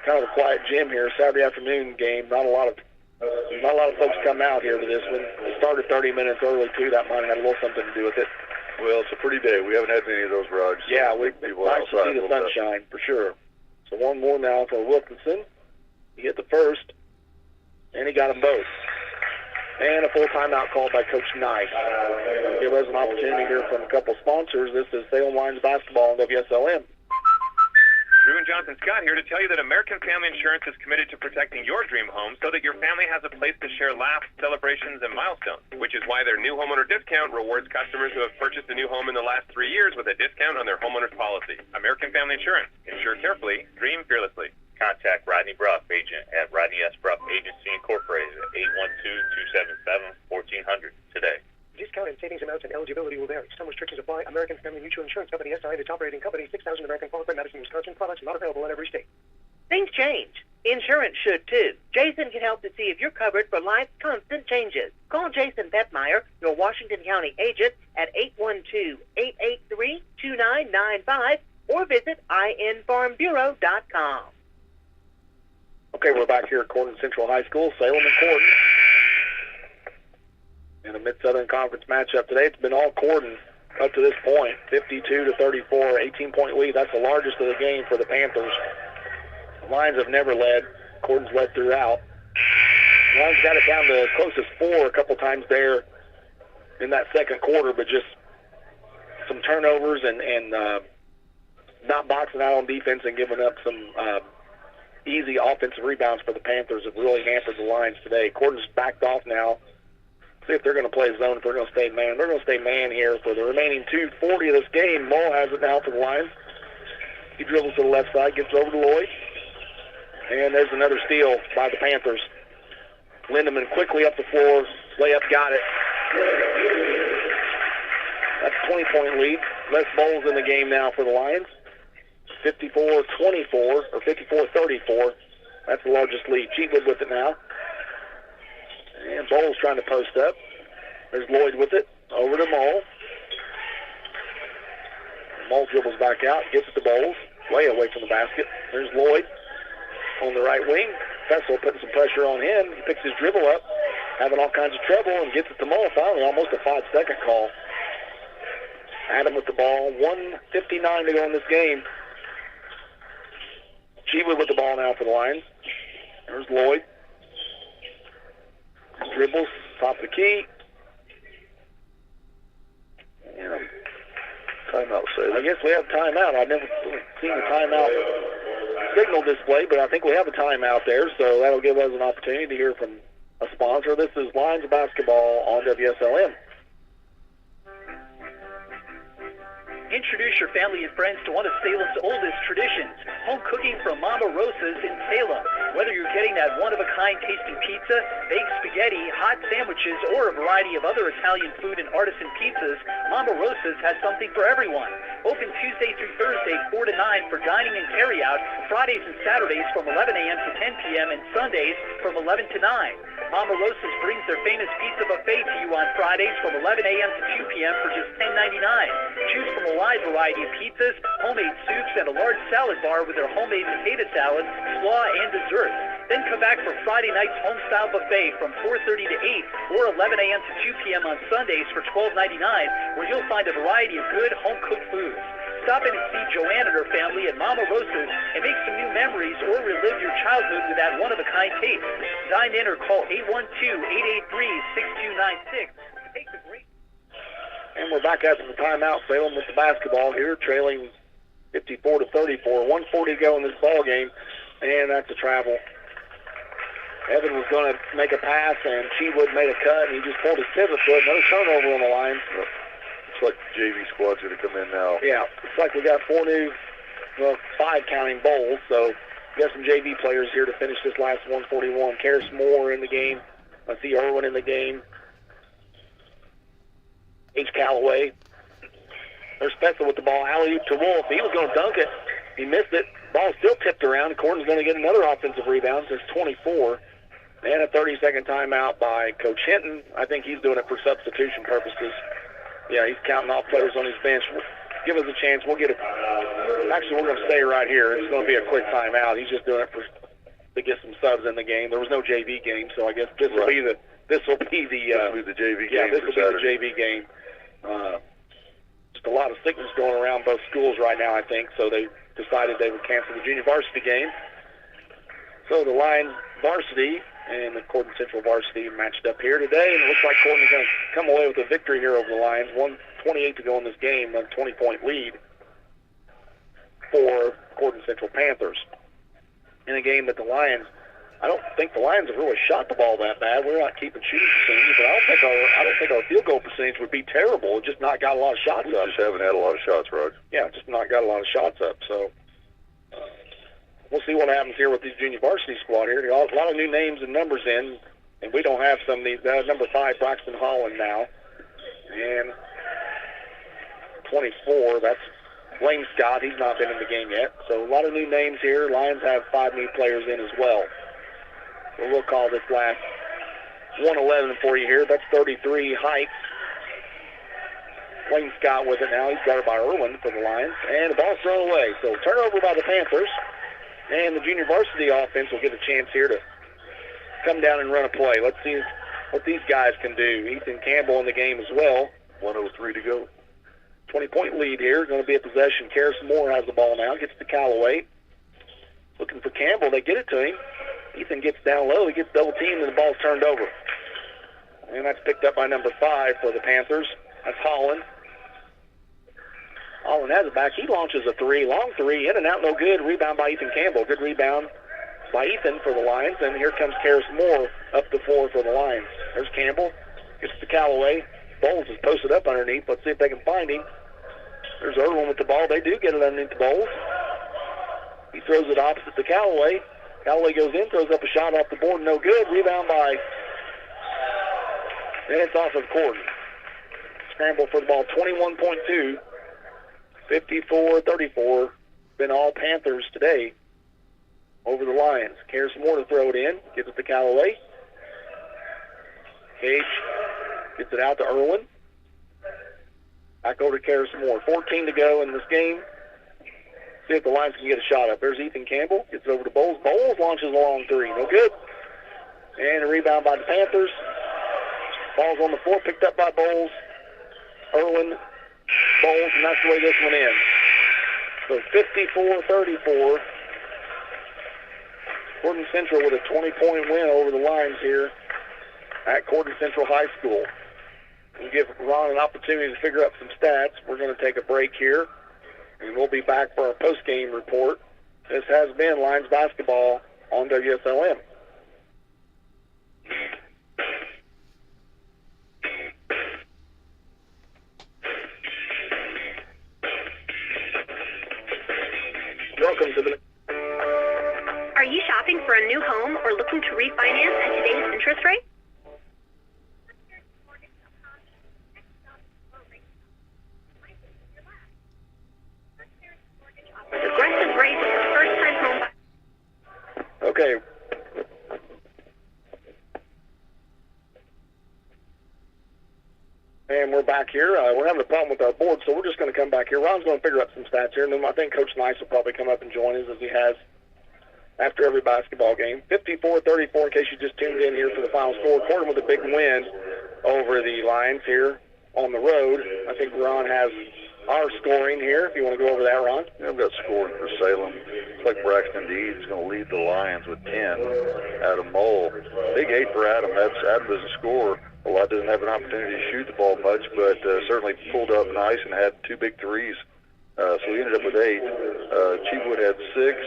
Kind of a quiet gym here. Saturday afternoon game. Not a lot of folks come out here to this one. It started 30 minutes early too. That might have had a little something to do with it. Well, it's a pretty day. We haven't had many of those, Raj. Yeah, we nice to see the sunshine for sure. So one more now for Wilkinson. He hit the first, and he got them both. And a full timeout called by Coach Knight. Give us an opportunity here from a couple sponsors. This is Salem Lions basketball on WSLM. Drew and Jonathan Scott here to tell you that American Family Insurance is committed to protecting your dream home so that your family has a place to share laughs, celebrations, and milestones, which is why their new homeowner discount rewards customers who have purchased a new home in the last 3 years with a discount on their homeowner's policy. American Family Insurance. Insure carefully, dream fearlessly. Contact Rodney Bruff, agent at Rodney S. Bruff Agency Incorporated at 812-277-1400 today. Discount and savings amounts and eligibility will vary. Some restrictions apply. American Family Mutual Insurance Company, SI, the top rating company, 6,000 American Corporate, Madison, Wisconsin. Products not available in every state. Things change. Insurance should too. Jason can help to see if you're covered for life's constant changes. Call Jason Bettmeyer, your Washington County agent, at 812-883-2995 or visit infarmbureau.com. Okay, we're back here at Corydon Central High School, Salem and Corydon. In a Mid-Southern Conference matchup today, it's been all Corydon up to this point, 52-34, 18-point lead. That's the largest of the game for the Panthers. The Lions have never led. Corydon's led throughout. The Lions got it down to as close as 4 a couple times there in that second quarter, but just some turnovers and not boxing out on defense and giving up some easy offensive rebounds for the Panthers have really hampered the Lions today. Corydon's backed off now. See if they're going to play zone, if they're going to stay man. They're going to stay man here for the remaining 2:40 of this game. Mull has it now for the Lions. He dribbles to the left side, gets over to Lloyd. And there's another steal by the Panthers. Lindemann quickly up the floor. Layup got it. That's a 20-point lead. Les Bowles in the game now for the Lions. 54-24, or 54-34. That's the largest lead. Cheatwood with it now. And Bowles trying to post up. There's Lloyd with it. Over to Mull. Mull dribbles back out. Gets it to Bowles. Way away from the basket. There's Lloyd on the right wing. Fessel putting some pressure on him. He picks his dribble up, having all kinds of trouble, and gets it to Mull. Finally, almost a 5-second call. Adam with the ball. 1:59 to go in this game. Cheewood with the ball now for the Lions. There's Lloyd. Dribbles, top of the key. Yeah. Timeout, say. I guess we have timeout. I've never seen a timeout signal display, but I think we have a timeout there, so that'll give us an opportunity to hear from a sponsor. This is Lions basketball on WSLM. Introduce your family and friends to one of Salem's oldest traditions, home cooking from Mama Rosa's in Salem. Whether you're getting that one-of-a-kind tasting pizza, baked spaghetti, hot sandwiches, or a variety of other Italian food and artisan pizzas, Mama Rosa's has something for everyone. Open Tuesday through Thursday, 4 to 9 for dining and carry-out, Fridays and Saturdays from 11 a.m. to 10 p.m. and Sundays from 11 to 9. Mama Rosa's brings their famous pizza buffet to you on Fridays from 11 a.m. to 2 p.m. for just $10.99. Choose from a wide variety of pizzas, homemade soups, and a large salad bar with their homemade potato salad, slaw, and dessert. Then come back for Friday night's home-style buffet from 4:30 to 8 or 11 a.m. to 2 p.m. on Sundays for $12.99, where you'll find a variety of good home-cooked foods. Stop in and see Joanne and her family at Mama Rosa's and make some new memories or relive your childhood with that one-of-a-kind taste. Dine in or call 812-883-6296. Take the great. And we're back after the timeout. Salem with the basketball here, trailing 54-34. 1:40 to go in this ball game, and that's a travel. Evan was going to make a pass, and Cheewood made a cut, and he just pulled his pivot foot. Another turnover on the line. Looks like the JV squad's going to come in now. Yeah, looks like we got 4 new, 5 counting bowls, so we got some JV players here to finish this last 141. Karis Moore in the game. I see Irwin in the game. H. Callaway. There's Spencer with the ball. Alley-oop to Wolf. He was going to dunk it. He missed it. Ball still tipped around. Corydon's going to get another offensive rebound. It's 24. And a 30-second timeout by Coach Hinton. I think he's doing it for substitution purposes. Yeah, he's counting off players on his bench. Give us a chance. We'll get it. Actually, we're going to stay right here. It's going to be a quick timeout. He's just doing it to get some subs in the game. There was no JV game, so I guess this will be the JV game. Yeah, this will be the JV game. Just a lot of sickness going around both schools right now, I think, so they decided they would cancel the junior varsity game. So the Lions varsity and the Corydon Central varsity matched up here today, and it looks like Corydon's going to come away with a victory here over the Lions. 1:28 to go in this game, a 20-point lead for Corydon Central Panthers. In a game that the Lions, I don't think the Lions have really shot the ball that bad. We're not keeping shooting percentage, but I don't think our field goal percentage would be terrible. Just not got a lot of shots up. We just haven't had a lot of shots, Rod. Yeah, just not got a lot of shots up. So we'll see what happens here with this junior varsity squad here. A lot of new names and numbers in, and we don't have some of these. Number 5, Braxton Holland now, and 24. That's Blaine Scott. He's not been in the game yet. So a lot of new names here. Lions have 5 new players in as well. So we'll call this last 111 for you here. That's 33 Heights. Wayne Scott with it now. He's guarded by Irwin for the Lions. And the ball's thrown away. So turnover by the Panthers. And the junior varsity offense will get a chance here to come down and run a play. Let's see what these guys can do. Ethan Campbell in the game as well. 1:03 to go. 20-point lead here. Going to be a possession. Karis Moore has the ball now. Gets to Callaway. Looking for Campbell. They get it to him. Ethan gets down low. He gets double-teamed, and the ball's turned over. And that's picked up by number 5 for the Panthers. That's Holland. Holland has it back. He launches a 3. Long 3. In and out, no good. Rebound by Ethan Campbell. Good rebound by Ethan for the Lions. And here comes Karis Moore up the floor for the Lions. There's Campbell. Gets to Callaway. Bowles is posted up underneath. Let's see if they can find him. There's Irwin with the ball. They do get it underneath the Bowles. He throws it opposite to Callaway. Callaway goes in, throws up a shot off the board. No good. Rebound by... And it's off of Corydon. Scramble for the ball. 21.2. 54-34. Been all Panthers today over the Lions. Karis Moore to throw it in. Gives it to Callaway. Cage gets it out to Irwin. Back over to Karis Moore. 14 to go in this game. See if the Lions can get a shot up. There's Ethan Campbell. Gets it over to Bowles. Bowles launches a long three. No good. And a rebound by the Panthers. Ball's on the floor, picked up by Bowles. Erwin Bowles, and that's the way this one ends. So 54-34. Corydon Central with a 20-point win over the Lions here at Corydon Central High School. We'll give Ron an opportunity to figure out some stats. We're going to take a break here, and we'll be back for our post-game report. This has been Lions basketball on WSLM. Welcome to the... Are you shopping for a new home or looking to refinance at today's interest rate? Aggressive rates for first-time home buyers. Okay. And we're back here. We're having a problem with our board, so we're just going to come back here. Ron's going to figure out some stats here, and then I think Coach Nice will probably come up and join us as he has after every basketball game. 54-34, in case you just tuned in here for the final score. Corydon with a big win over the Lions here on the road. I think Ron has our scoring here, if you want to go over that, Ron. Yeah, I've got scoring for Salem. Looks like Braxton Deeds is going to lead the Lions with 10. Adam Mole. Big 8 for Adam. Adam is a scorer. Well, I didn't have an opportunity to shoot the ball much, but certainly pulled up nice and had 2 big threes. So he ended up with 8. Cheapwood had 6.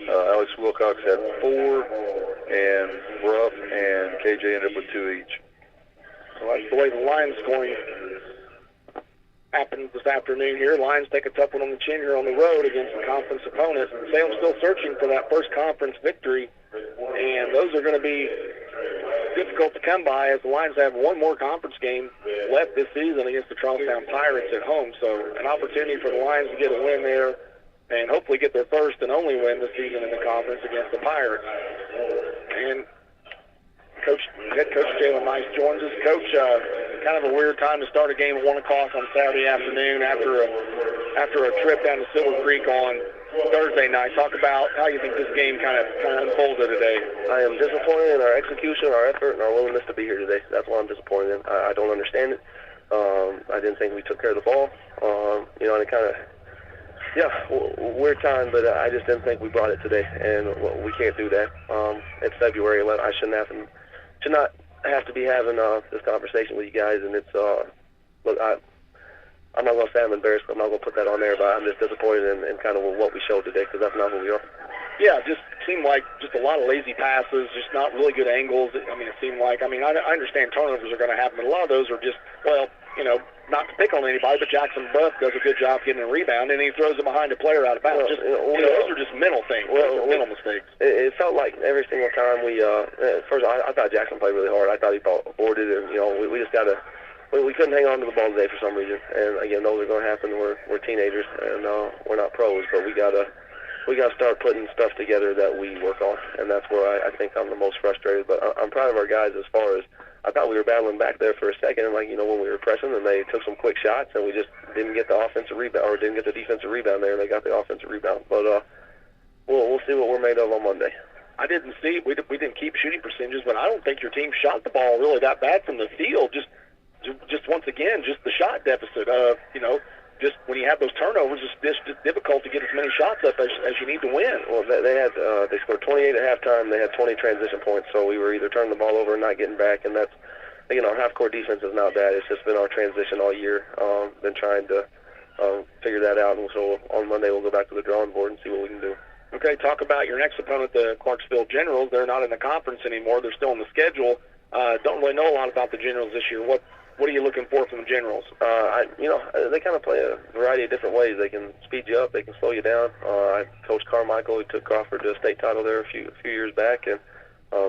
Alex Wilcox had 4. And Ruff and KJ ended up with 2 each. Well, that's the way the Lions scoring happened this afternoon here. Lions take a tough one on the chin here on the road against a conference opponent. Salem's still searching for that first conference victory, and those are going to be difficult to come by as the Lions have one more conference game left this season against the Charlestown Pirates at home. So an opportunity for the Lions to get a win there and hopefully get their first and only win this season in the conference against the Pirates. And head coach Jalen Nice joins us. Coach, kind of a weird time to start a game at 1 o'clock on Saturday afternoon after a trip down to Silver Creek on Thursday night. Talk about how you think this game kind of unfolded today. I am disappointed in our execution, our effort, and our willingness to be here today. That's what I'm disappointed in. I don't understand it. I didn't think we took care of the ball. And it kind of, weird time, but I just didn't think we brought it today, and we can't do that. It's February 11th. I should not have to be having this conversation with you guys, and it's look, I'm not going to say I'm embarrassed, but I'm not going to put that on there, but I'm just disappointed in kind of what we showed today, because that's not who we are. Yeah, just seemed like just a lot of lazy passes, just not really good angles. I understand turnovers are going to happen, but a lot of those are just, not to pick on anybody, but Jackson Buff does a good job getting a rebound, and he throws it behind a player out of bounds. Those are just mental things, mental mistakes. It felt like every single time we, first I thought Jackson played really hard. I thought he boarded, and we just got to, we couldn't hang on to the ball today for some reason. And again, those are going to happen. We're teenagers, and we're not pros, but we got to start putting stuff together that we work on, and that's where I think I'm the most frustrated. But I'm proud of our guys as far as, I thought we were battling back there for a second, and when we were pressing, and they took some quick shots, and we just didn't get the offensive rebound, or didn't get the defensive rebound there, and they got the offensive rebound. But we'll see what we're made of on Monday. I didn't see, we didn't keep shooting percentages, but I don't think your team shot the ball really that bad from the field. Just once again, just the shot deficit. Just when you have those turnovers, it's just difficult to get as many shots up as you need to win. Well, they scored 28 at halftime. They had 20 transition points, so we were either turning the ball over or not getting back, and that's, our half-court defense is not bad. It's just been our transition all year. Been trying to figure that out, and so on Monday we'll go back to the drawing board and see what we can do. Okay, talk about your next opponent, the Clarksville Generals. They're not in the conference anymore. They're still on the schedule. Don't really know a lot about the Generals this year. What are you looking for from the Generals? They kind of play a variety of different ways. They can speed you up. They can slow you down. I coached Carmichael, who took Crawford to a state title there a few years back, and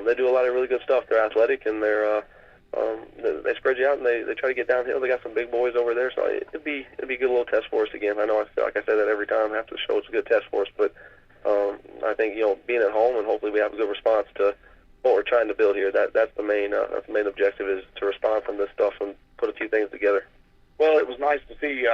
they do a lot of really good stuff. They're athletic, and they spread you out, and they try to get downhill. They got some big boys over there, so it'd be a good little test for us again. I know I feel like I say that every time. I have to show it's a good test for us, but I think being at home, and hopefully we have a good response to what we're trying to build here. That's the main objective, is to respond from this stuff and put a few things together. Well, it was nice to see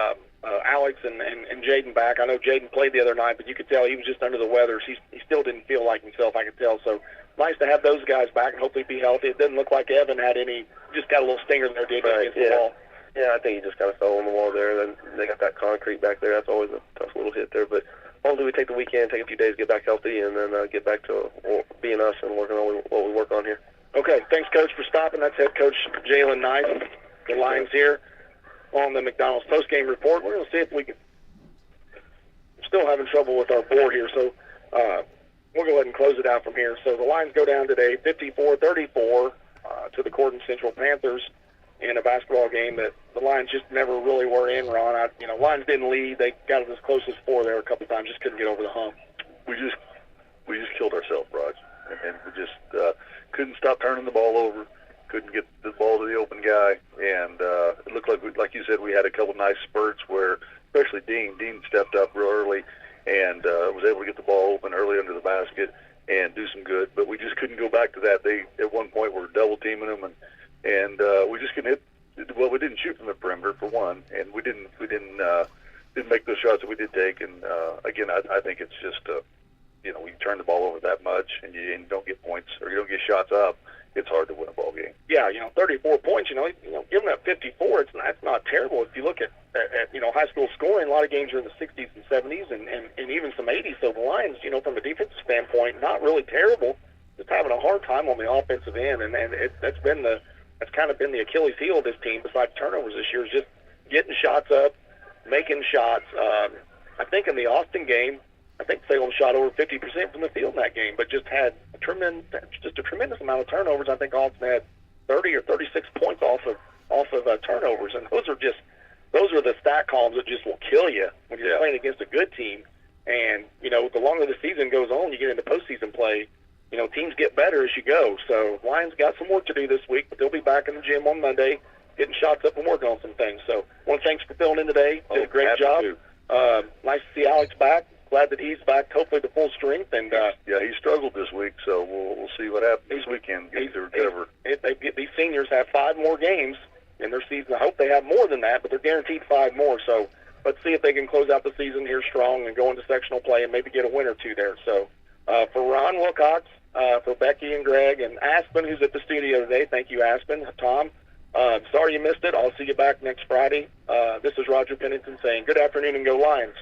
Alex and Jaden back. I know Jaden played the other night, but you could tell he was just under the weather. He still didn't feel like himself, I could tell. So nice to have those guys back and hopefully be healthy. It doesn't look like Evan had any, just got a little stinger there, did he, against the wall? Yeah, I think he just kind of fell on the wall there. Then they got that concrete back there. That's always a tough little hit there. But hopefully we take the weekend, take a few days, get back healthy, and then get back to being us and working on what we work on here. Okay, thanks, Coach, for stopping. That's head coach Jalen Nice, the Lions here on the McDonald's postgame report. We're going to see if we can. We're still having trouble with our board here, so we'll go ahead and close it out from here. So the Lions go down today 54-34 to the Corydon Central Panthers in a basketball game that the Lions just never really were in, Ron. Lions didn't lead. They got it as close as 4 there a couple times, just couldn't get over the hump. We just killed ourselves, Raj, and we just couldn't stop turning the ball over, couldn't get the ball to the open guy, and it looked like you said, we had a couple nice spurts where, especially Dean stepped up real early and was able to get the ball open early under the basket and do some good, but we just couldn't go back to that. They at one point were double teaming them, and we just couldn't hit. Well, we didn't shoot from the perimeter for one, and we didn't make those shots that we did take. And again, I think it's just when you turn the ball over that much and you don't get points or you don't get shots up, it's hard to win a ball game. Yeah, 34 points. Giving up 54, that's not terrible. If you look at high school scoring, a lot of games are in the 60s and 70s and even some 80s. So the Lions, from a defensive standpoint, not really terrible. Just having a hard time on the offensive end, and that's kind of been the Achilles heel of this team. Besides turnovers this year, is just getting shots up, making shots. I think in the Austin game, I think Salem shot over 50% from the field in that game, but just had a tremendous amount of turnovers. I think Austin had 30 or 36 points off of turnovers, and those are the stat columns that just will kill you when you're playing against a good team. And the longer the season goes on, you get into postseason play. Teams get better as you go. So Lions got some work to do this week, but they'll be back in the gym on Monday, getting shots up and working on some things. So, thanks for filling in today. Did a great job. Nice to see Alex back. Glad that he's back, hopefully to full strength. And he struggled this week, so we'll see what happens this weekend. These seniors have 5 more games in their season. I hope they have more than that, but they're guaranteed 5 more. So let's see if they can close out the season here strong and go into sectional play and maybe get a win or two there. So for Ron Wilcox, for Becky and Greg and Aspen, who's at the studio today, thank you, Aspen. Tom, sorry you missed it. I'll see you back next Friday. This is Roger Pennington saying good afternoon and go Lions.